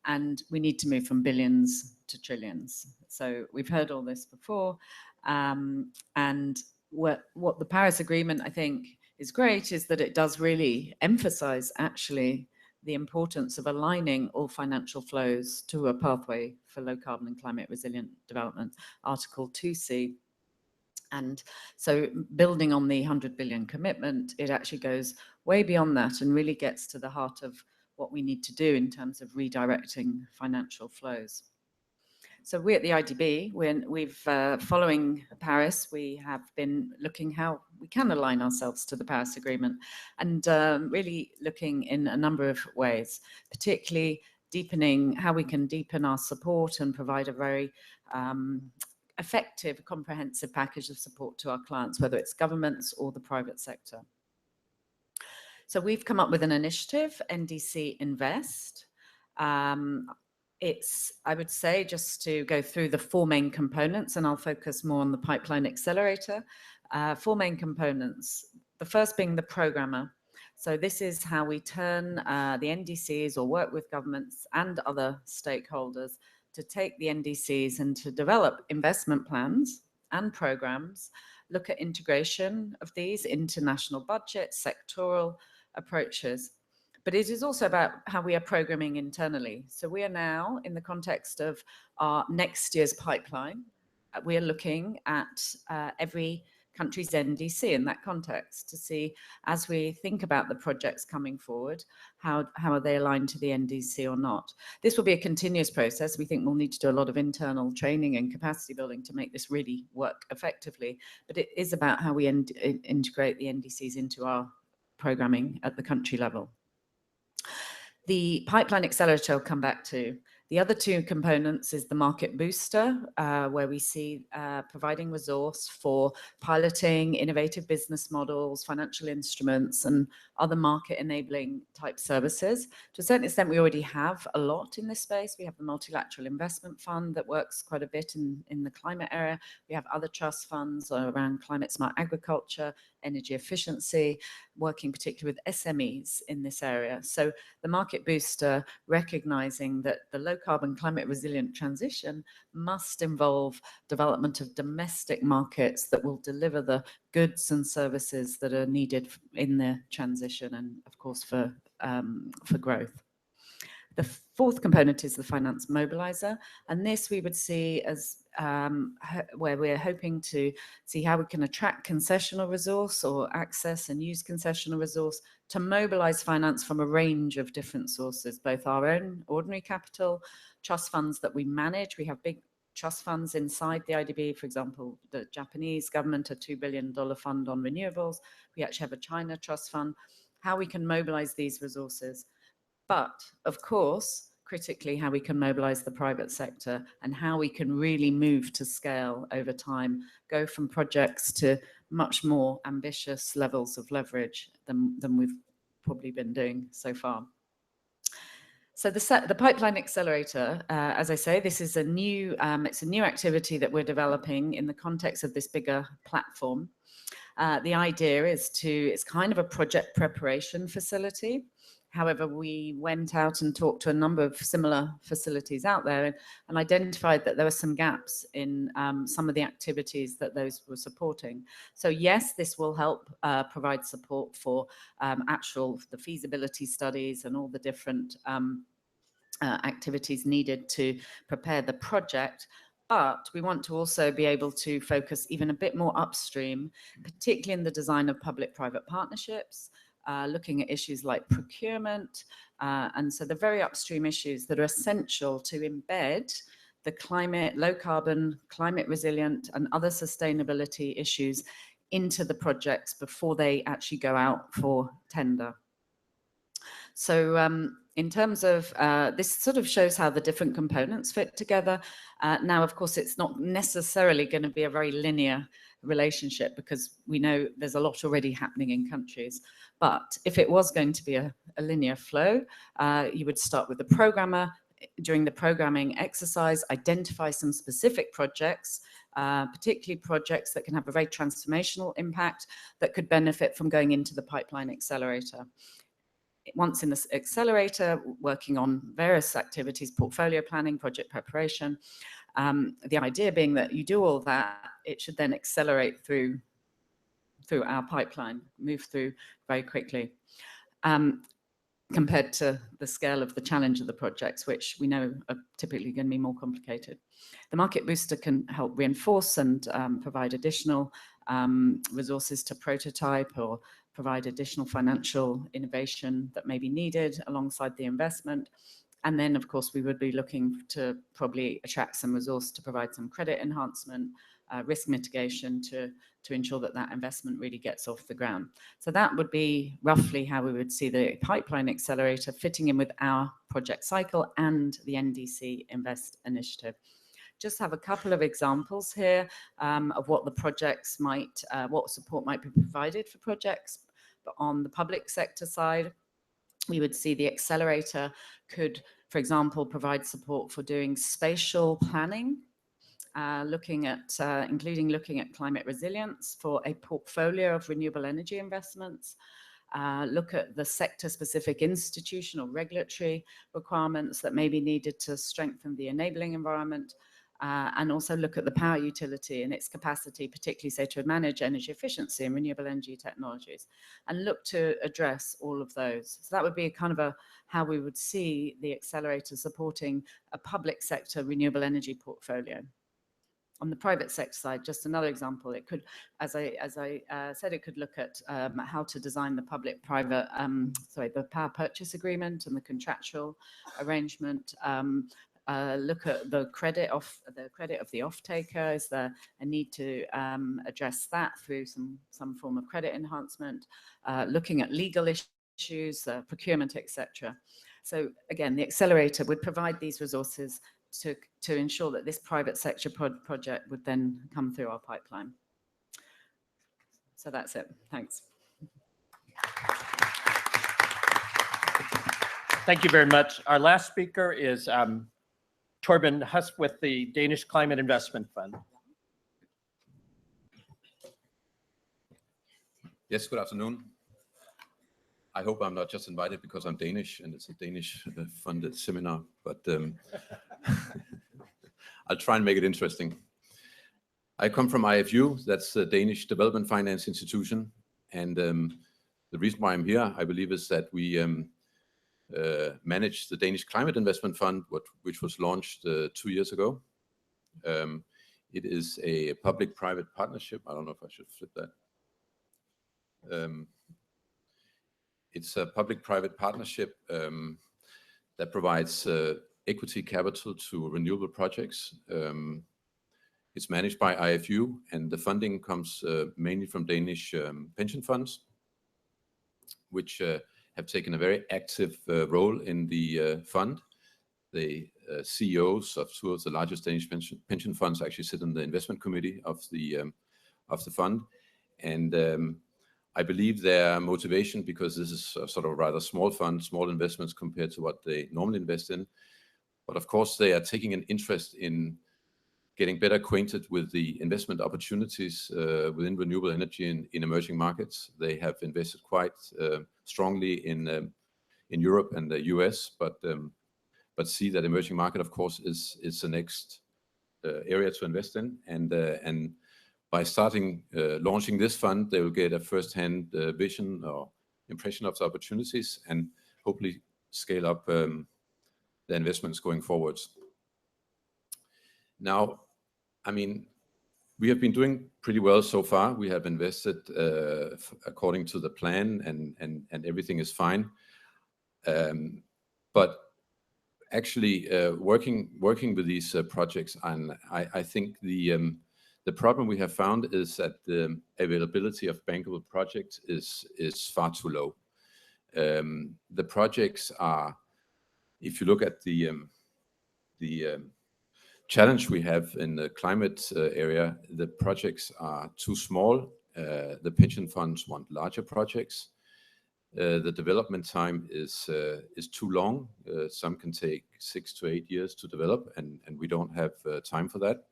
G: And we need to move from billions to trillions. So we've heard all this before. And what the Paris Agreement, I think, is great is that it does really emphasize actually the importance of aligning all financial flows to a pathway for low carbon and climate resilient development, Article 2C. And so building on the 100 billion commitment, it actually goes way beyond that and really gets to the heart of what we need to do in terms of redirecting financial flows. So we at the IDB, we've following Paris, we have been looking how we can align ourselves to the Paris Agreement, and really looking in a number of ways, particularly deepening how we can deepen our support and provide a very effective, comprehensive package of support to our clients, whether it's governments or the private sector. So we've come up with an initiative, NDC Invest. It's, I would say, just to go through the four main components, and I'll focus more on the Pipeline Accelerator. Four main components. The first being the programmer. So this is how we turn the NDCs, or work with governments and other stakeholders to take the NDCs and to develop investment plans and programs, look at integration of these into national budgets, sectoral approaches. But it is also about how we are programming internally. So we are now, in the context of our next year's pipeline, we are looking at every country's NDC in that context to see, as we think about the projects coming forward, how are they aligned to the NDC or not. This will be a continuous process. We think we'll need to do a lot of internal training and capacity building to make this really work effectively. But it is about how we integrate the NDCs into our programming at the country level. The Pipeline Accelerator I'll come back to. The other two components is the Market Booster, where we see providing resource for piloting innovative business models, financial instruments, and other market enabling type services. To a certain extent, we already have a lot in this space. We have the Multilateral Investment Fund that works quite a bit in the climate area. We have other trust funds around climate smart agriculture, energy efficiency, working particularly with SMEs in this area. So the Market Booster, recognizing that the low carbon climate resilient transition must involve development of domestic markets that will deliver the goods and services that are needed in the transition, and of course for growth. The fourth component is the finance mobilizer, and this we would see as where we're hoping to see how we can attract concessional resource or access and use concessional resource to mobilize finance from a range of different sources, both our own ordinary capital, trust funds that we manage. We have big trust funds inside the IDB, for example, the Japanese government, a $2 billion fund on renewables. We actually have a China trust fund, how we can mobilize these resources. But of course, critically, how we can mobilize the private sector and how we can really move to scale over time, go from projects to much more ambitious levels of leverage than we've probably been doing so far. So the Pipeline Accelerator, as I say, this is it's a new activity that we're developing in the context of this bigger platform. The idea is it's kind of a project preparation facility. However, we went out and talked to a number of similar facilities out there and identified that there were some gaps in some of the activities that those were supporting. So yes, this will help provide support for the feasibility studies and all the different activities needed to prepare the project. But we want to also be able to focus even a bit more upstream, particularly in the design of public-private partnerships, looking at issues like procurement, and so the very upstream issues that are essential to embed the climate, low carbon, climate resilient, and other sustainability issues into the projects before they actually go out for tender. So in terms of, this sort of shows how the different components fit together. Now, of course, it's not necessarily going to be a very linear relationship because we know there's a lot already happening in countries. But if it was going to be a linear flow, you would start with the programmer. During the programming exercise, identify some specific projects, particularly projects that can have a very transformational impact that could benefit from going into the Pipeline Accelerator. Once in the accelerator, working on various activities, portfolio planning, project preparation. The idea being that you do all that, it should then accelerate through our pipeline, move through very quickly, compared to the scale of the challenge of the projects, which we know are typically going to be more complicated. The Market Booster can help reinforce and provide additional resources to prototype or provide additional financial innovation that may be needed alongside the investment. And then, of course, we would be looking to probably attract some resource to provide some credit enhancement, risk mitigation to ensure that that investment really gets off the ground. So that would be roughly how we would see the Pipeline Accelerator fitting in with our project cycle and the NDC Invest initiative. just have a couple of examples here of what the projects might, what support might be provided for projects. But on the public sector side, we would see the accelerator could, for example, provide support for doing spatial planning, including looking at climate resilience for a portfolio of renewable energy investments, look at the sector-specific institutional regulatory requirements that may be needed to strengthen the enabling environment, and also look at the power utility and its capacity, particularly say to manage energy efficiency and renewable energy technologies, and look to address all of those. So that would be kind of how we would see the accelerator supporting a public sector renewable energy portfolio. On the private sector side, just another example, it could, as I said, it could look at how to design the public-private, the power purchase agreement and the contractual arrangement. Look at the credit of the off-taker. Is there a need to address that through some form of credit enhancement? Looking at legal issues, procurement, etc. So again, the accelerator would provide these resources to ensure that this private sector project would then come through our pipeline. So that's it. Thanks.
A: Thank you very much. Our last speaker is Turban Husk with the Danish Climate Investment Fund.
H: Yes, good afternoon. I hope I'm not just invited because I'm Danish and it's a Danish funded seminar, but I'll try and make it interesting. I come from IFU, that's the Danish Development Finance Institution. And the reason why I'm here, I believe, is that we manage the Danish Climate Investment Fund, which was launched 2 years ago. It is a public-private partnership. I don't know if I should flip that. It's a public-private partnership that provides equity capital to renewable projects. It's managed by IFU, and the funding comes mainly from Danish pension funds, which have taken a very active role in the fund. The CEOs of 2 of the largest Danish pension funds actually sit in the investment committee of the fund. And I believe their motivation, because this is a sort of a rather small fund, small investments compared to what they normally invest in. But of course, they are taking an interest in getting better acquainted with the investment opportunities within renewable energy in emerging markets. They have invested quite strongly in Europe and the US, but see that emerging market, of course, is the next area to invest in. And by launching this fund, they will get a first-hand vision or impression of the opportunities and hopefully scale up the investments going forwards. Now, I mean, we have been doing pretty well so far. We have invested according to the plan, and everything is fine. But actually, working with these projects, and I think the problem we have found is that the availability of bankable projects is far too low. The projects are, if you look at the challenge we have in the climate area, the projects are too small. The pension funds want larger projects. The development time is too long. Some can take 6 to 8 years to develop, and we don't have time for that.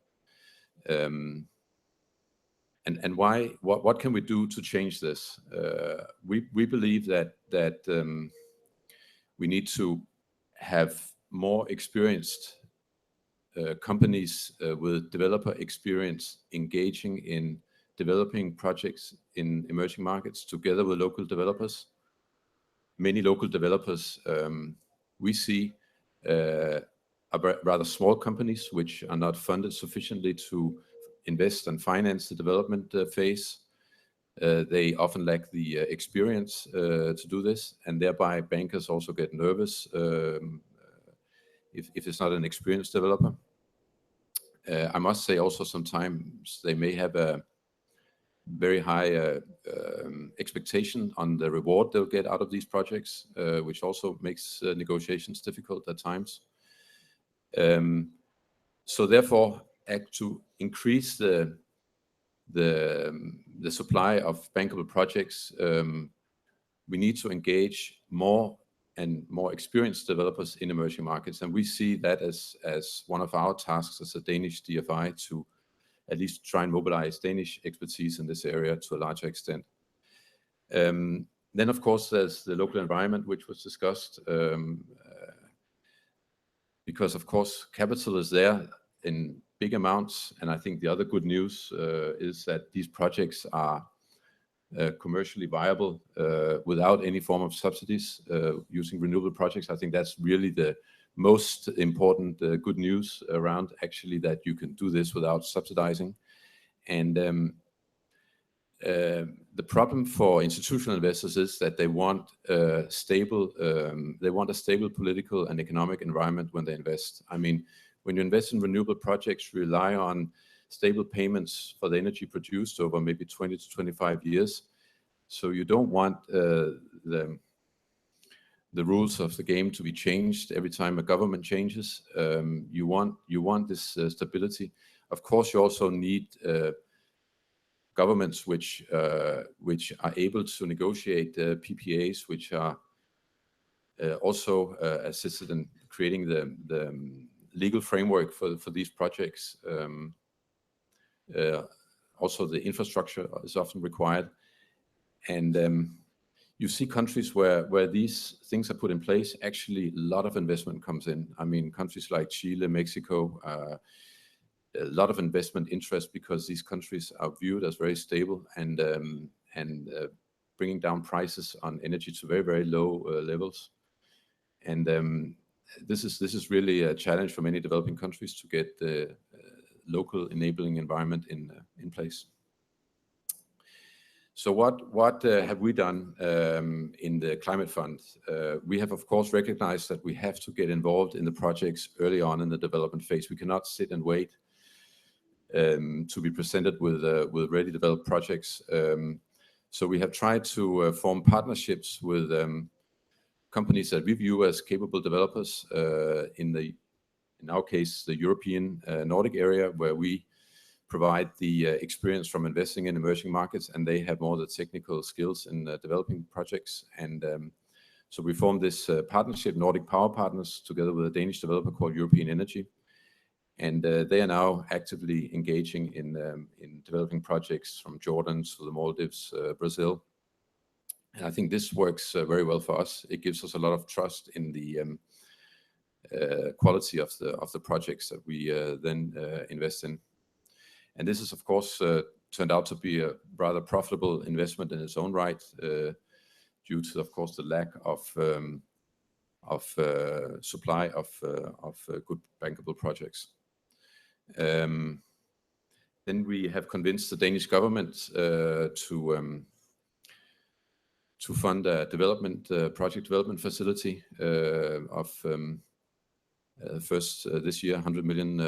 H: And why? What can we do to change this? We believe that we need to have more experienced companies with developer experience engaging in developing projects in emerging markets together with local developers. Many local developers we see are rather small companies which are not funded sufficiently to invest and finance the development phase. They often lack the experience to do this, and thereby bankers also get nervous if it's not an experienced developer. I must say also sometimes they may have a very high expectation on the reward they'll get out of these projects, which also makes negotiations difficult at times. So therefore, to increase the supply of bankable projects, we need to engage more and more experienced developers in emerging markets. And we see that as one of our tasks as a Danish DFI to at least try and mobilize Danish expertise in this area to a larger extent. Then, of course, there's the local environment, which was discussed, because, of course, capital is there in big amounts. And I think the other good news is that these projects are commercially viable without any form of subsidies using renewable projects. I think that's really the most important good news around, actually, that you can do this without subsidizing. And the problem for institutional investors is that they want a stable political and economic environment when they invest. I mean, when you invest in renewable projects, you rely on stable payments for the energy produced over maybe 20 to 25 years. So you don't want the rules of the game to be changed every time a government changes. You want this stability. Of course, you also need governments which are able to negotiate PPAs, which are also assisted in creating the legal framework for these projects. Also, the infrastructure is often required. And you see countries where these things are put in place, actually a lot of investment comes in. I mean, countries like Chile, Mexico, a lot of investment interest because these countries are viewed as very stable and bringing down prices on energy to very, very low levels. And this is really a challenge for many developing countries to get the local enabling environment in place. So what have we done in the climate fund? We have, of course, recognized that we have to get involved in the projects early on in the development phase. We cannot sit and wait to be presented with ready developed projects. So we have tried to form partnerships with companies that we view as capable developers in our case, the European Nordic area, where we provide the experience from investing in emerging markets, and they have more the technical skills in developing projects. And so we formed this partnership, Nordic Power Partners, together with a Danish developer called European Energy. And they are now actively engaging in developing projects from Jordan to the Maldives, Brazil. And I think this works very well for us. It gives us a lot of trust in the quality of the projects that we then invest in. And this is, of course, turned out to be a rather profitable investment in its own right, due to, of course, the lack of supply of good bankable projects. Then we have convinced the Danish government to fund a project development facility of first this year, $100 million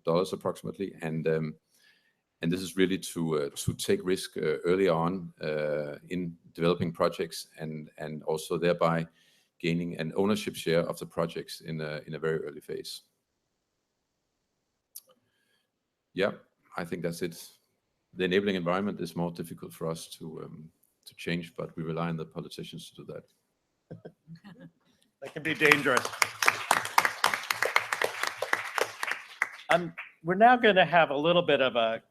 H: approximately, and this is really to take risk early on in developing projects and also thereby gaining an ownership share of the projects in a very early phase. Yeah, I think that's it. The enabling environment is more difficult for us to change, but we rely on the politicians to do that.
A: That can be dangerous. We're now going to have a little bit of a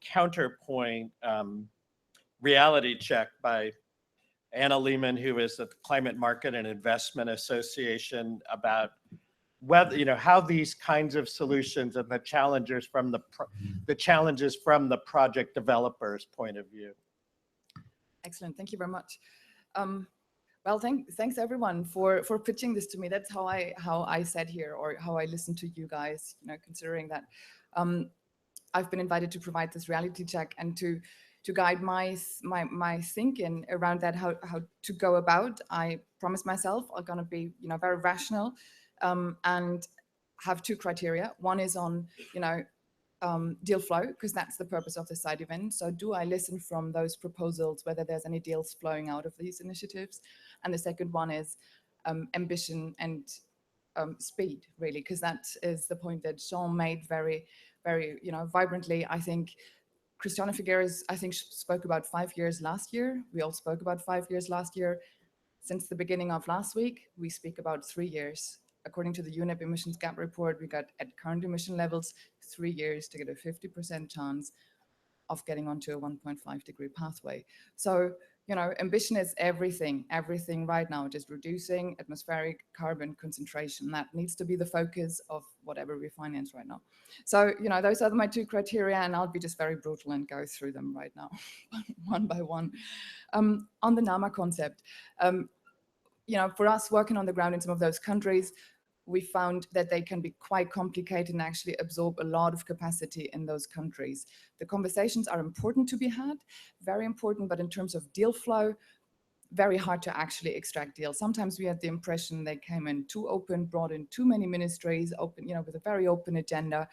A: counterpoint reality check by Anna Lehman, who is the Climate Market and Investment Association, about whether, how these kinds of solutions and the challenges from the project developers' point of view.
I: Excellent. Thank you very much. Well, thanks everyone for pitching this to me. That's how I sat here, or how I listened to you guys, considering that I've been invited to provide this reality check and to guide my thinking around that, how to go about. I promised myself I'm going to be, very rational and have two criteria. One is on, deal flow, because that's the purpose of the side event. So do I listen from those proposals, whether there's any deals flowing out of these initiatives? And the second one is ambition and speed, really, because that is the point that Jean made very, very, vibrantly. I think Christiana Figueres, I think, spoke about 5 years last year. We all spoke about 5 years last year. Since the beginning of last week, we speak about 3 years. According to the UNEP emissions gap report, we got at current emission levels 3 years to get a 50% chance of getting onto a 1.5 degree pathway. So, ambition is everything right now, just reducing atmospheric carbon concentration. That needs to be the focus of whatever we finance right now. So, those are my 2 criteria, and I'll be just very brutal and go through them right now, one by one. On the NAMA concept, for us working on the ground in some of those countries, we found that they can be quite complicated and actually absorb a lot of capacity in those countries. The conversations are important to be had, very important, but in terms of deal flow, very hard to actually extract deals. Sometimes we had the impression they came in too open, brought in too many ministries, open, with a very open agenda.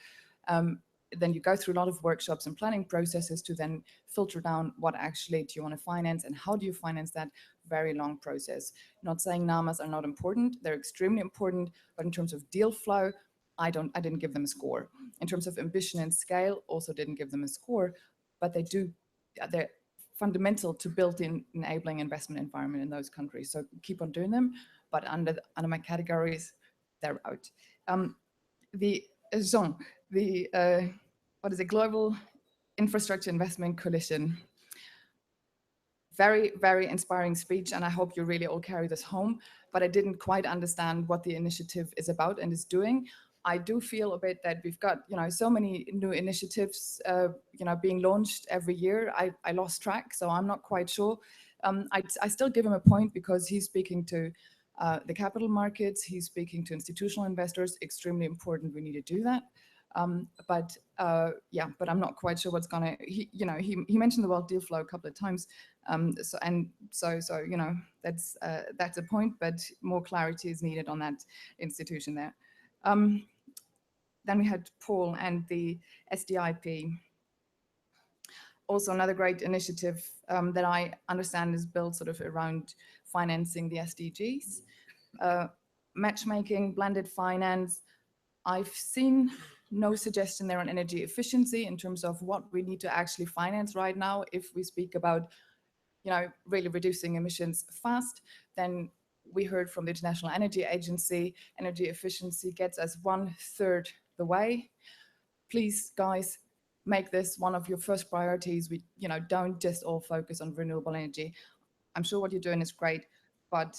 I: Then you go through a lot of workshops and planning processes to then filter down what actually do you want to finance and how do you finance that. Very long process. Not saying NAMAs are not important, they're extremely important, but in terms of deal flow, I didn't give them a score. In terms of ambition and scale, also didn't give them a score, but they're fundamental to build in enabling investment environment in those countries. So keep on doing them, but under my categories, they're out. What is it? Global Infrastructure Investment Coalition. Very, very inspiring speech, and I hope you really all carry this home, but I didn't quite understand what the initiative is about and is doing. I do feel a bit that we've got, so many new initiatives, being launched every year. I lost track, so I'm not quite sure. I still give him a point because he's speaking to the capital markets, he's speaking to institutional investors, extremely important, we need to do that. But I'm not quite sure what's gonna, he mentioned the word deal flow a couple of times. So that's a point, but more clarity is needed on that institution there. Then we had Paul and the SDIP. Also another great initiative that I understand is built sort of around financing the SDGs. Matchmaking, blended finance. I've seen no suggestion there on energy efficiency in terms of what we need to actually finance right now. If we speak about, really reducing emissions fast, then we heard from the International Energy Agency, energy efficiency gets us 1/3 the way. Please, guys, make this one of your first priorities. We, don't just all focus on renewable energy. I'm sure what you're doing is great, but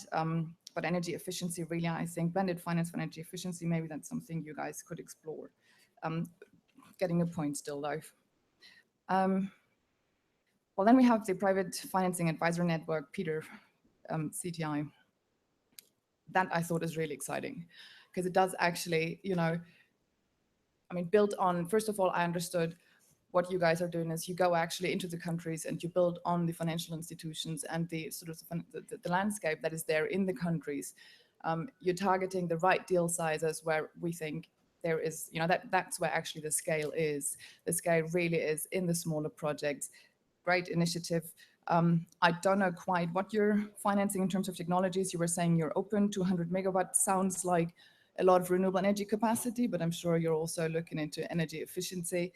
I: energy efficiency, really, I think blended finance for energy efficiency, maybe that's something you guys could explore. Getting a point still, though. Well, then we have the Private Financing Advisor Network, Peter, CTI. That I thought is really exciting because it does actually, build on, first of all, I understood what you guys are doing is you go actually into the countries and you build on the financial institutions and the sort of the landscape that is there in the countries. You're targeting the right deal sizes where we think there is, that's where actually the scale is. The scale really is in the smaller projects. Great initiative. I don't know quite what you're financing in terms of technologies. You were saying you're open. 200 megawatts sounds like a lot of renewable energy capacity, but I'm sure you're also looking into energy efficiency.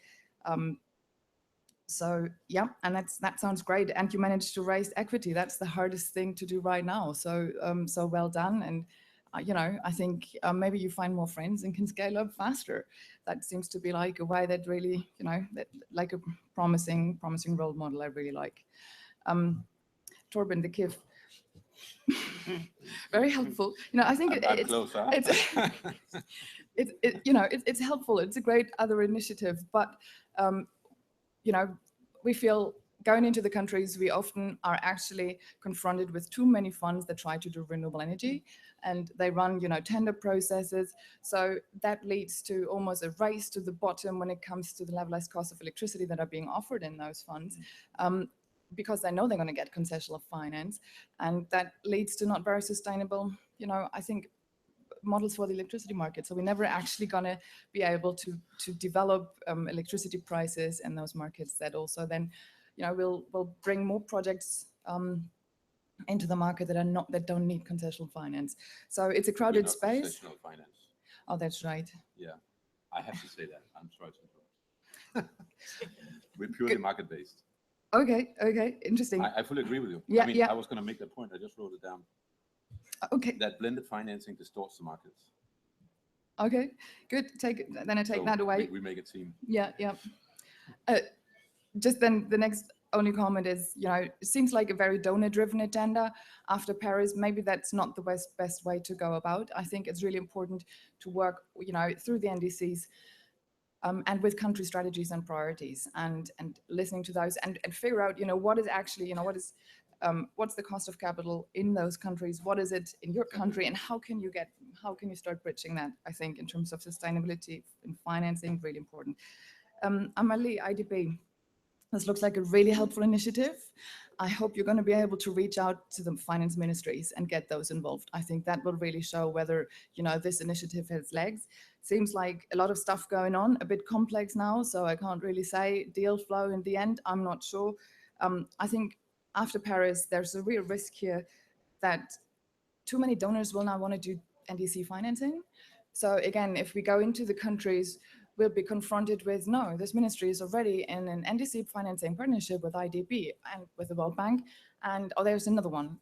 I: So yeah, and that sounds great. And you managed to raise equity. That's the hardest thing to do right now. So so well done. And I think maybe you find more friends and can scale up faster. That seems to be like a way that really, that like a promising role model. I really like. Turban, the KIF. Very helpful. I think it's helpful. It's a great other initiative, but we feel going into the countries, we often are actually confronted with too many funds that try to do renewable energy, and they run, tender processes. So that leads to almost a race to the bottom when it comes to the levelized cost of electricity that are being offered in those funds. Because they know they're going to get concessional finance, and that leads to not very sustainable, I think, models for the electricity market. So we're never actually going to be able to develop electricity prices in those markets that also then, will bring more projects into the market that don't need concessional finance. So it's a
H: We're
I: crowded
H: not
I: space.
H: concessional finance.
I: Oh, that's right.
H: Yeah, I have to say that. I'm sorry to interrupt. We're purely market-based.
I: Okay, okay, interesting.
H: I fully agree with you.
I: Yeah,
H: I mean,
I: yeah.
H: I was going to make that point. I just wrote it down.
I: Okay,
H: That blended financing distorts the markets.
I: okay, good. Then I take
H: So
I: that away.
H: we make it seem.
I: Yeah, yeah. Just then the next only comment is, it seems like a very donor-driven agenda after Paris. Maybe that's not the best way to go about. I think it's really important to work, through the NDCs and with country strategies and priorities and listening to those and figure out, what is actually, what's the cost of capital in those countries? What is it in your country? And how can you start bridging that? I think in terms of sustainability and financing, really important. Amalie, IDP, this looks like a really helpful initiative. I hope you're going to be able to reach out to the finance ministries and get those involved. I think that will really show whether, this initiative has legs. Seems like a lot of stuff going on, a bit complex now, so I can't really say deal flow in the end. I'm not sure. I think after Paris, there's a real risk here that too many donors will now want to do NDC financing. So again, if we go into the countries, we'll be confronted with, no, this ministry is already in an NDC financing partnership with IDP and with the World Bank, and there's another one,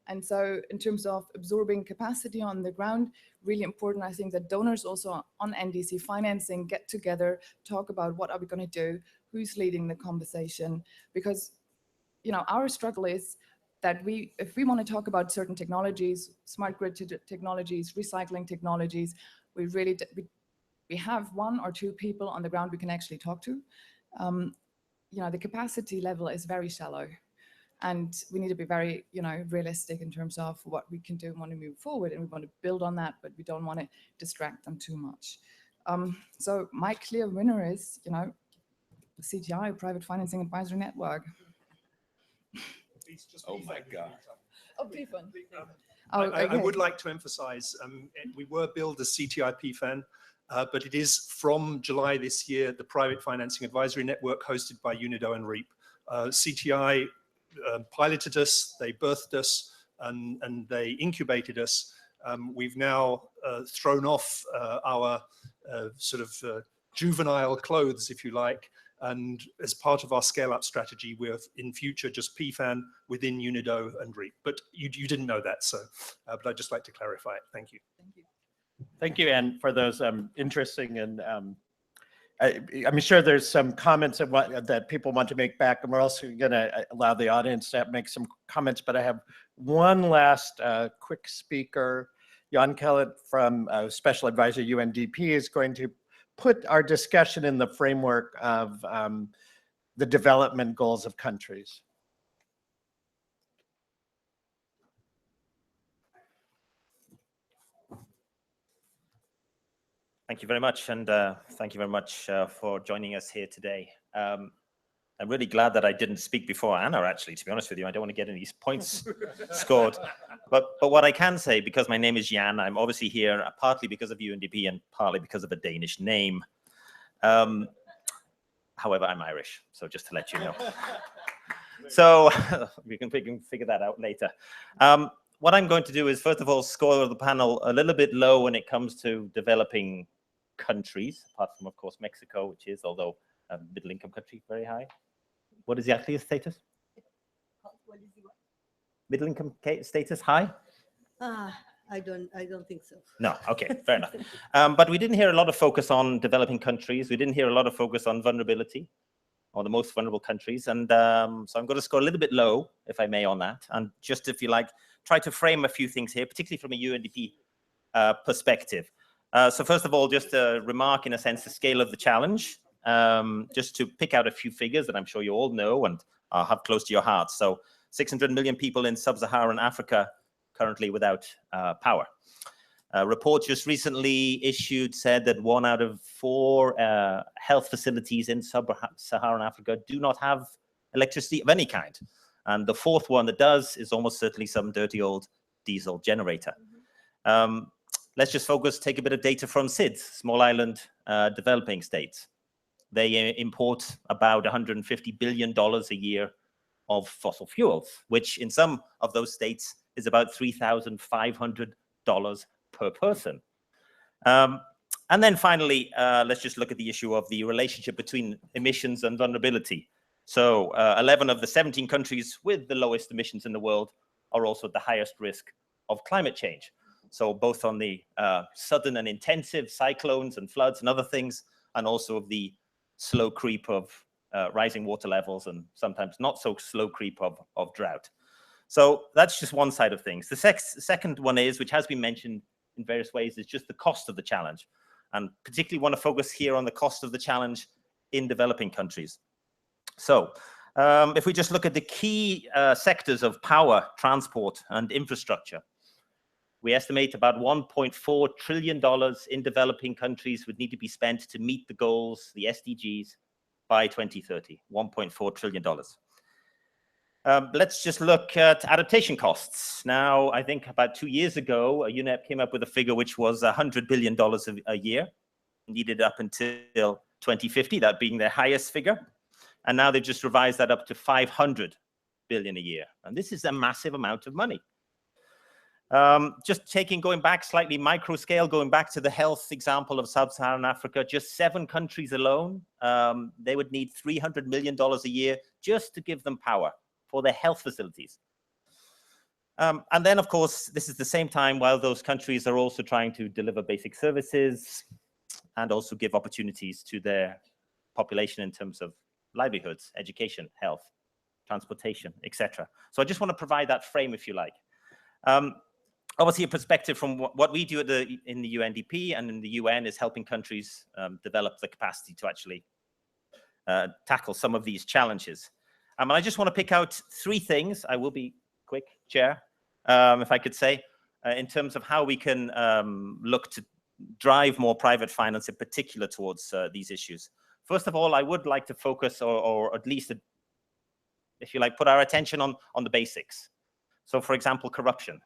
I: And so in terms of absorbing capacity on the ground, really important, I think that donors also on NDC financing get together, talk about what are we going to do, who's leading the conversation, because, our struggle is that if we want to talk about certain technologies, smart grid technologies, recycling technologies, we have one or two people on the ground we can actually talk to. The capacity level is very shallow, and we need to be very, realistic in terms of what we can do and want to move forward, and we want to build on that, but we don't want to distract them too much. So my clear winner is, the CTI, Private Financing Advisory Network.
H: Oh my God.
I: Oh, PFAN.
F: I would like to emphasize, we were billed as CTI PFAN, but it is from July this year, the Private Financing Advisory Network hosted by UNIDO and REAP. CTI piloted us, they birthed us, and they incubated us. We've now thrown off our sort of juvenile clothes, if you like, and as part of our scale-up strategy, we're in future just PFAN within UNIDO and REAP. But you didn't know that, so, but I'd just like to clarify it. Thank you.
I: Thank you.
A: Thank you, Anne, for those interesting and I'm sure there's some comments that people want to make back, and we're also going to allow the audience to make some comments. But I have one last quick speaker. Jan Kellett from Special Advisor UNDP is going to put our discussion in the framework of the development goals of countries.
J: Thank you very much, and thank you very much for joining us here today. I'm really glad that I didn't speak before Anna, actually, to be honest with you. I don't want to get any points scored. But what I can say, because my name is Jan, I'm obviously here partly because of UNDP and partly because of a Danish name. However, I'm Irish, so just to let you know. So we can figure that out later. What I'm going to do is, first of all, score the panel a little bit low when it comes to developing countries, apart from, of course, Mexico, which is, although a middle-income country, very high. What is actually the status? Middle-income status high?
C: I don't think so.
J: No, okay, fair enough. But we didn't hear a lot of focus on developing countries. We didn't hear a lot of focus on vulnerability, or the most vulnerable countries. And so I'm going to score a little bit low, if I may, on that. And just, if you like, try to frame a few things here, particularly from a UNDP perspective. So first of all, just a remark, in a sense, the scale of the challenge, just to pick out a few figures that I'm sure you all know and have close to your hearts. So 600 million people in sub-Saharan Africa currently without power. A report just recently issued said that 1 out of 4 health facilities in sub-Saharan Africa do not have electricity of any kind. And the 4th one that does is almost certainly some dirty old diesel generator. Let's just take a bit of data from SIDS, Small Island Developing States. They import about $150 billion a year of fossil fuels, which in some of those states is about $3,500 per person. And then finally, let's just look at the issue of the relationship between emissions and vulnerability. So 11 of the 17 countries with the lowest emissions in the world are also at the highest risk of climate change. So both on the sudden and intensive cyclones and floods and other things, and also of the slow creep of rising water levels and sometimes not so slow creep of drought. So that's just one side of things. The second one is, which has been mentioned in various ways, is just the cost of the challenge. And particularly want to focus here on the cost of the challenge in developing countries. So if we just look at the key sectors of power, transport, and infrastructure, we estimate about $1.4 trillion in developing countries would need to be spent to meet the goals, the SDGs, by 2030, $1.4 trillion. Let's just look at adaptation costs. Now, I think about 2 years ago, UNEP came up with a figure which was $100 billion a year, needed up until 2050, that being their highest figure. And now they've just revised that up to $500 billion a year. And this is a massive amount of money. Just going back slightly micro scale, going back to the health example of Sub-Saharan Africa, just 7 countries alone, they would need $300 million a year just to give them power for their health facilities. And then, of course, this is the same time while those countries are also trying to deliver basic services and also give opportunities to their population in terms of livelihoods, education, health, transportation, etc. So I just want to provide that frame, if you like. Obviously, a perspective from what we do in the UNDP and in the UN is helping countries develop the capacity to actually tackle some of these challenges. And I just want to pick out 3 things. I will be quick, Chair, if I could say, in terms of how we can look to drive more private finance, in particular towards these issues. First of all, I would like to focus, or at least, if you like, put our attention on the basics. So, for example, corruption.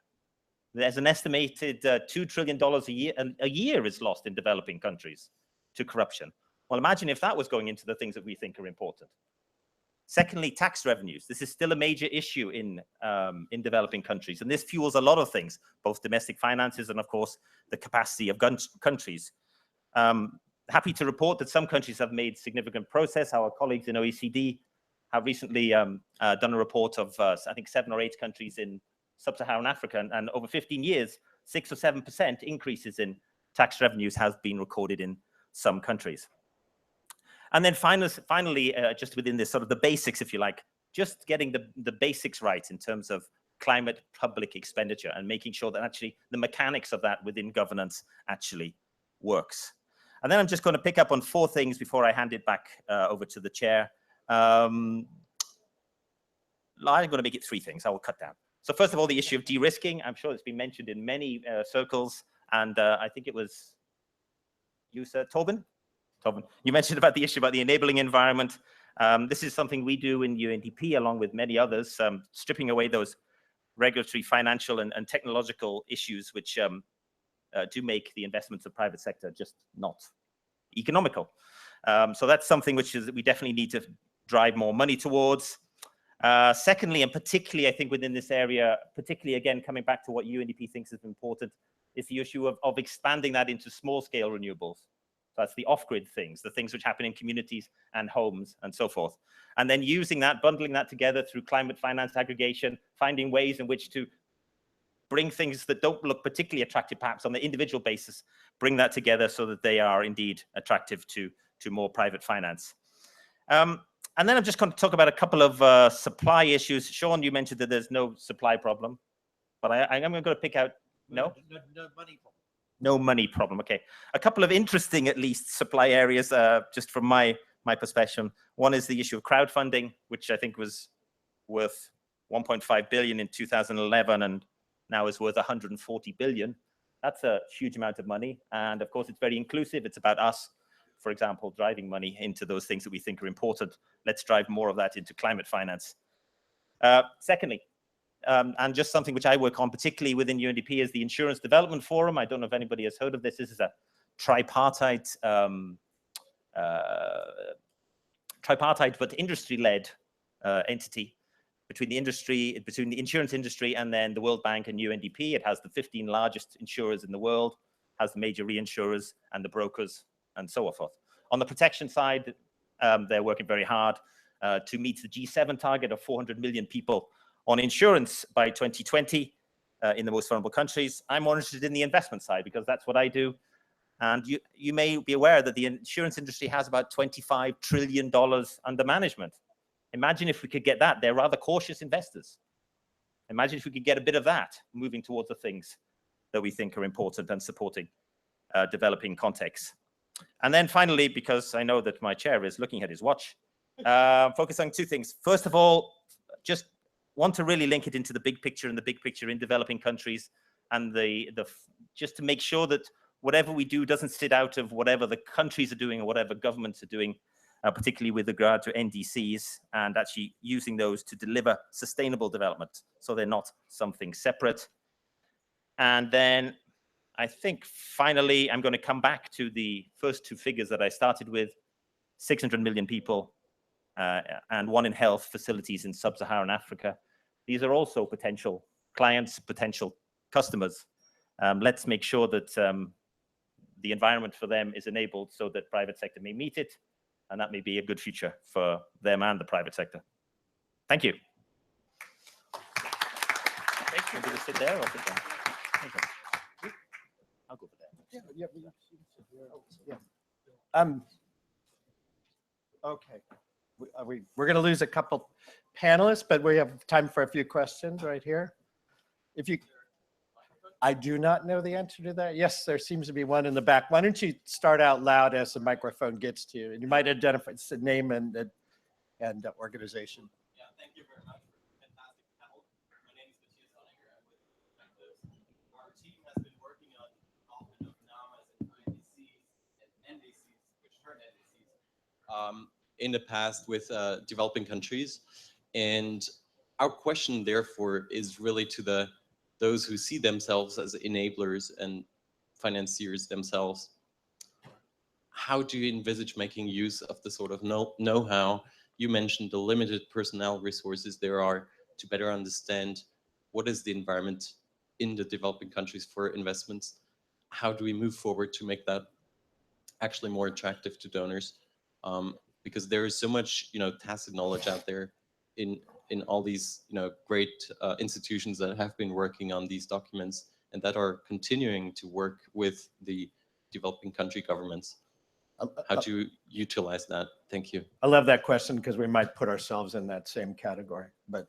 J: There's an estimated $2 trillion a year is lost in developing countries to corruption. Well, imagine if that was going into the things that we think are important. Secondly, tax revenues. This is still a major issue in developing countries, and this fuels a lot of things, both domestic finances and, of course, the capacity of countries. Happy to report that some countries have made significant progress. Our colleagues in OECD have recently done a report of, I think, 7 or 8 countries in Sub-Saharan Africa, and over 15 years, 6 or 7% increases in tax revenues has been recorded in some countries. And then finally, just within this sort of the basics, if you like, just getting the basics right in terms of climate public expenditure and making sure that actually the mechanics of that within governance actually works. And then I'm just going to pick up on 4 things before I hand it back over to the chair. I'm going to make it 3 things. I will cut down. So first of all, the issue of de-risking. I'm sure it's been mentioned in many circles. And I think it was you, sir, Turban, you mentioned about the issue about the enabling environment. This is something we do in UNDP, along with many others, stripping away those regulatory, financial, and technological issues which do make the investments of private sector just not economical. So that's something which we definitely need to drive more money towards. Secondly, and particularly, I think within this area, particularly again, coming back to what UNDP thinks is important, is the issue of expanding that into small-scale renewables. That's the off-grid things, the things which happen in communities and homes and so forth. And then using that, bundling that together through climate finance aggregation, finding ways in which to bring things that don't look particularly attractive, perhaps on the individual basis, bring that together so that they are indeed attractive to more private finance. And then I'm just going to talk about a couple of supply issues. Sean, you mentioned that there's no supply problem, but I'm going to pick out, no money problem. No money problem. Okay, a couple of interesting, at least, supply areas, just from my perspective. One is the issue of crowdfunding, which I think was worth 1.5 billion in 2011, and now is worth 140 billion. That's a huge amount of money, and of course, it's very inclusive. It's about us, for example, driving money into those things that we think are important. Let's drive more of that into climate finance. Secondly, and just something which I work on, particularly within UNDP, is the Insurance Development Forum. I don't know if anybody has heard of this. This is a tripartite but industry-led entity between the industry, between the insurance industry and then the World Bank and UNDP. It has the 15 largest insurers in the world, has the major reinsurers and the brokers and so forth. On the protection side, they're working very hard to meet the G7 target of 400 million people on insurance by 2020 in the most vulnerable countries. I'm more interested in the investment side because that's what I do. And you may be aware that the insurance industry has about $25 trillion under management. Imagine if we could get that. They're rather cautious investors. Imagine if we could get a bit of that moving towards the things that we think are important and supporting developing contexts. And then finally, because I know that my chair is looking at his watch, focus on two things. First of all, just want to really link it into the big picture and the big picture in developing countries, and just to make sure that whatever we do doesn't sit out of whatever the countries are doing or whatever governments are doing, particularly with regard to NDCs, and actually using those to deliver sustainable development, so they're not something separate. And then I think finally, I'm going to come back to the first two figures that I started with, 600 million people and 1 in health facilities in sub-Saharan Africa. These are also potential clients, potential customers. Let's make sure that the environment for them is enabled so that private sector may meet it, and that may be a good future for them and the private sector. Thank you. Thank you. Did you sit there or sit down? Okay. I'll go over there.
A: Okay. We're going to lose a couple panelists, but we have time for a few questions right here. I do not know the answer to that. Yes, there seems to be one in the back. Why don't you start out loud as the microphone gets to you, and you might identify the name and organization.
K: Yeah, thank you very much for a fantastic panel. My name is Matthias Sonniger. I'm with Perspectives. Our team has been working on development of NAMAs and INDCs and NDCs, which turn NDCs, in the past with developing countries. And our question, therefore, is really to those who see themselves as enablers and financiers themselves. How do you envisage making use of the sort of know-how? You mentioned the limited personnel resources there are to better understand what is the environment in the developing countries for investments. How do we move forward to make that actually more attractive to donors? Because there is so much, tacit knowledge out there in all these, great institutions that have been working on these documents and that are continuing to work with the developing country governments. How do you utilize that? Thank you.
A: I love that question because we might put ourselves in that same category. But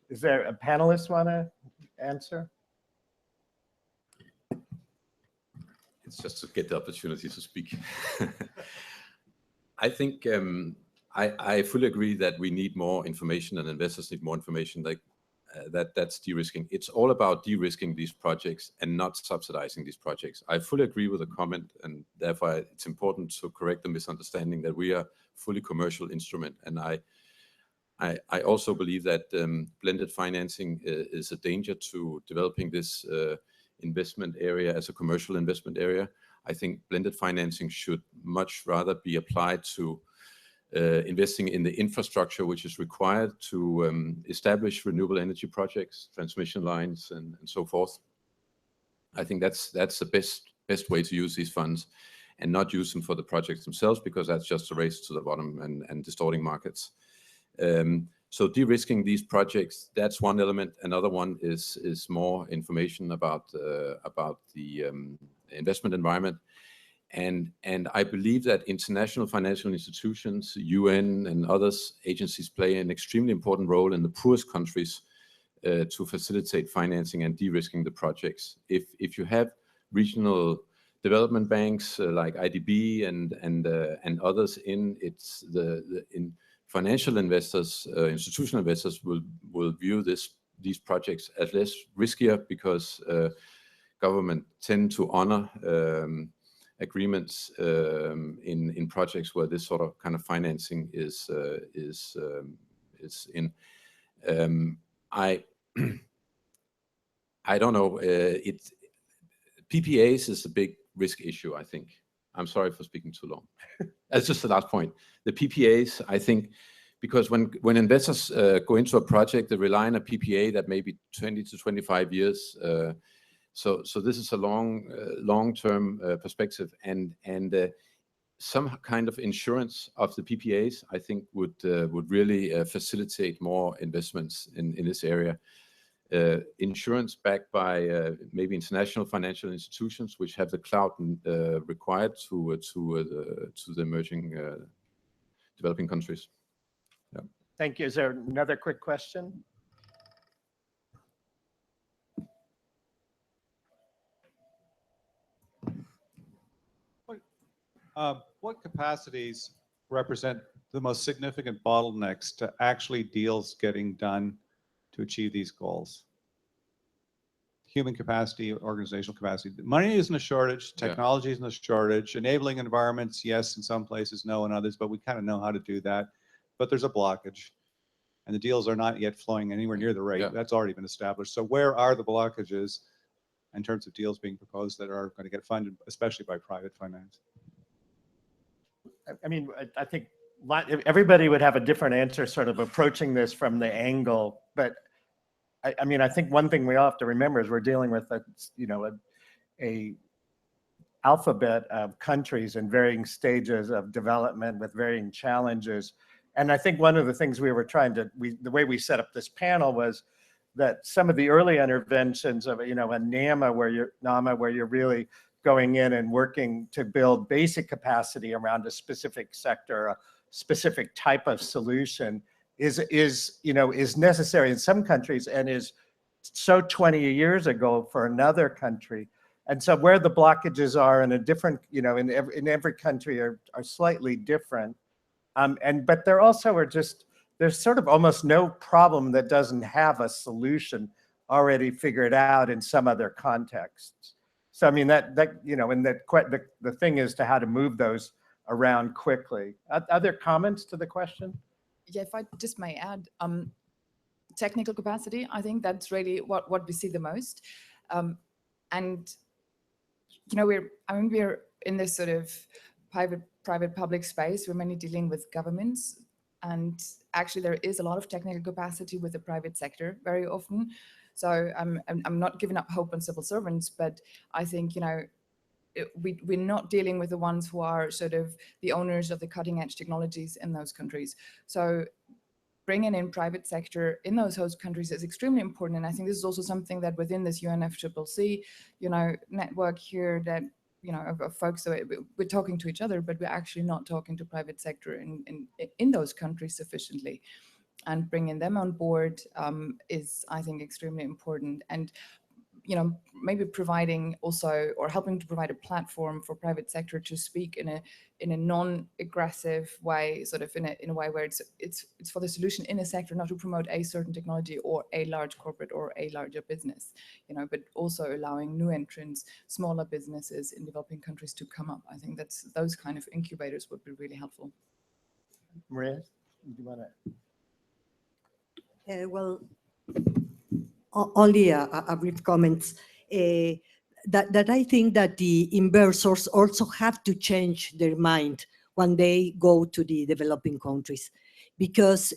A: is there a panelist want to answer?
H: It's just to get the opportunity to speak. I think I fully agree that we need more information and investors need more information. Like that's de-risking. It's all about de-risking these projects and not subsidizing these projects. I fully agree with the comment, and therefore it's important to correct the misunderstanding that we are fully commercial instrument. And I also believe that blended financing is a danger to developing this investment area as a commercial investment area. I think blended financing should much rather be applied to investing in the infrastructure which is required to establish renewable energy projects, transmission lines, and so forth. I think that's the best way to use these funds, and not use them for the projects themselves, because that's just a race to the bottom and distorting markets. So de-risking these projects, that's one element. Another one is more information about the investment environment. And I believe that international financial institutions, UN and others agencies play an extremely important role in the poorest countries to facilitate financing and de-risking the projects. If you have regional development banks like IDB and others in financial investors, institutional investors will view these projects as less riskier, because government tend to honor agreements in projects where this sort of kind of financing is in. I don't know. PPAs is a big risk issue, I think. I'm sorry for speaking too long. That's just the last point. The PPAs, I think because when investors go into a project, they rely on a PPA that may be 20 to 25 years. So this is a long-term perspective, and some kind of insurance of the PPAs, I think, would really facilitate more investments in this area. Insurance backed by maybe international financial institutions, which have the clout required to the emerging developing countries. Yeah.
A: Thank you. Is there another quick question?
L: What capacities represent the most significant bottlenecks to actually deals getting done to achieve these goals? Human capacity, organizational capacity. Money isn't a shortage, technology isn't a shortage, enabling environments, yes, in some places, no in others, but we kind of know how to do that. But there's a blockage, and the deals are not yet flowing anywhere near the rate. That's already been established. So where are the blockages in terms of deals being proposed that are going to get funded, especially by private finance?
A: I mean, I think everybody would have a different answer, sort of approaching this from the angle. But I mean, I think one thing we all have to remember is we're dealing with a alphabet of countries in varying stages of development with varying challenges. And I think one of the things we were the way we set up this panel was that some of the early interventions of a NAMA where you're really going in and working to build basic capacity around a specific sector, a specific type of solution is necessary in some countries and is so 20 years ago for another country. And so where the blockages are in a different, in every country are slightly different. But there also there's sort of almost no problem that doesn't have a solution already figured out in some other contexts. So I mean the thing is to how to move those around quickly. Other comments to the question?
I: Yeah, if I just may add, technical capacity, I think that's really what we see the most. And we're in this sort of private-public space. We're mainly dealing with governments, and actually there is a lot of technical capacity with the private sector very often. So I'm not giving up hope on civil servants, but I think we're not dealing with the ones who are sort of the owners of the cutting-edge technologies in those countries. So bringing in private sector in those host countries is extremely important. And I think this is also something that within this UNFCCC, network here that, of folks, so we're talking to each other, but we're actually not talking to private sector in those countries sufficiently. And bringing them on board is, I think, extremely important. And maybe providing also, or helping to provide a platform for private sector to speak in a non-aggressive way, sort of in a way where it's for the solution in a sector, not to promote a certain technology or a large corporate or a larger business, but also allowing new entrants, smaller businesses in developing countries to come up. I think those kind of incubators would be really helpful.
A: Maria, do you want to?
C: Well, only a brief comment that I think that the investors also have to change their mind when they go to the developing countries, because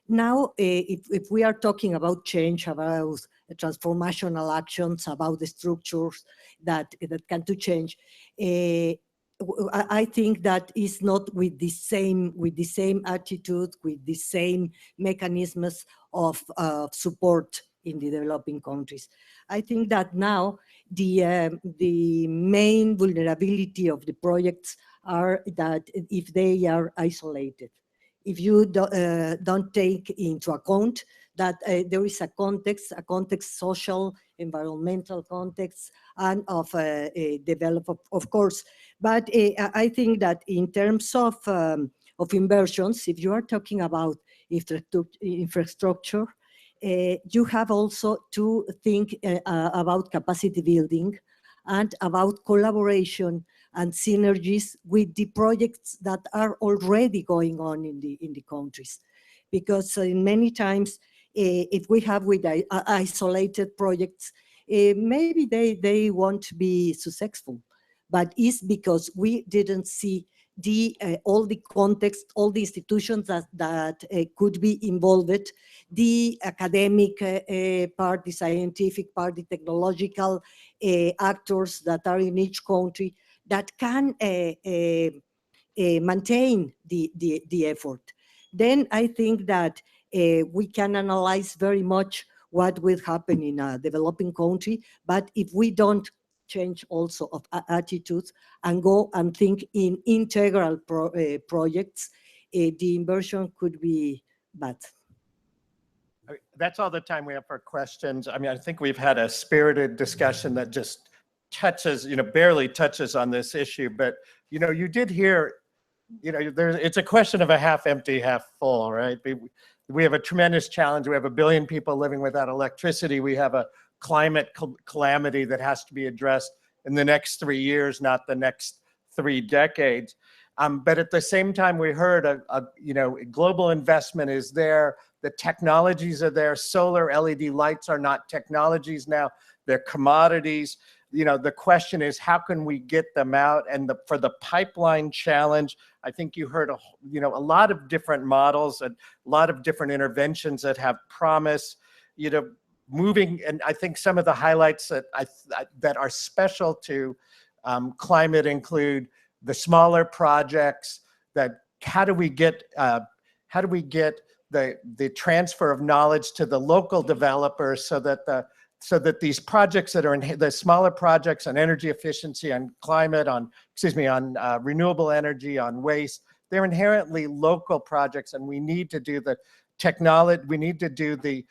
C: now if we are talking about change, about transformational actions, about the structures that can to change, I think that is not with the same attitude, with the same mechanisms of support in the developing countries. I think that now the main vulnerability of the projects are that if they are isolated, if you don't take into account that there is a context, social, environmental context, and of develop, of course. But I think that in terms of inversions, if you are talking about infrastructure, you have also to think about capacity building and about collaboration and synergies with the projects that are already going on in the countries. Because in many times, if we have with isolated projects, maybe they won't be successful, but it's because we didn't see all the context, all the institutions that could be involved, the academic part, the scientific part, the technological actors that are in each country that can maintain the effort. Then I think that we can analyze very much what will happen in a developing country, but if we don't change also of attitudes and go and think in integral projects, the inversion could be bad.
A: That's all the time we have for questions. I mean, I think we've had a spirited discussion that just touches, barely touches on this issue, but, you did hear, it's a question of a half empty, half full, right? We have a tremendous challenge. We have 1 billion people living without electricity. We have a climate calamity that has to be addressed in the next 3 years, not the next 3 decades. But at the same time, we heard global investment is there. The technologies are there. Solar LED lights are not technologies now. They're commodities. The question is, how can we get them out? And for the pipeline challenge, I think you heard a lot of different models and a lot of different interventions that have promise, moving. And I think some of the highlights that are special to climate include the smaller projects. That how do we get the transfer of knowledge to the local developers so that these projects that are in the smaller projects on energy efficiency, on climate, on renewable energy, on waste, they're inherently local projects, and we need to do the technology. We need to do the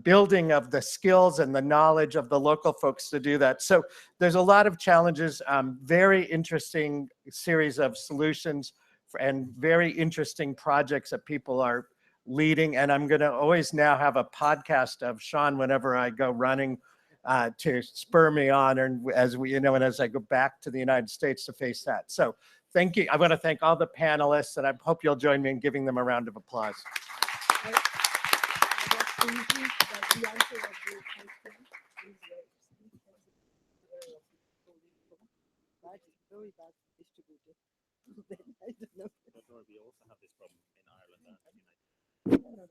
A: building of the skills and the knowledge of the local folks to do that. So there's a lot of challenges, very interesting series of solutions and very interesting projects that people are leading. And I'm going to always now have a podcast of Sean whenever I go running to spur me on, and as I go back to the United States to face that. So thank you. I want to thank all the panelists, and I hope you'll join me in giving them a round of applause.
E: We also have this problem in Ireland.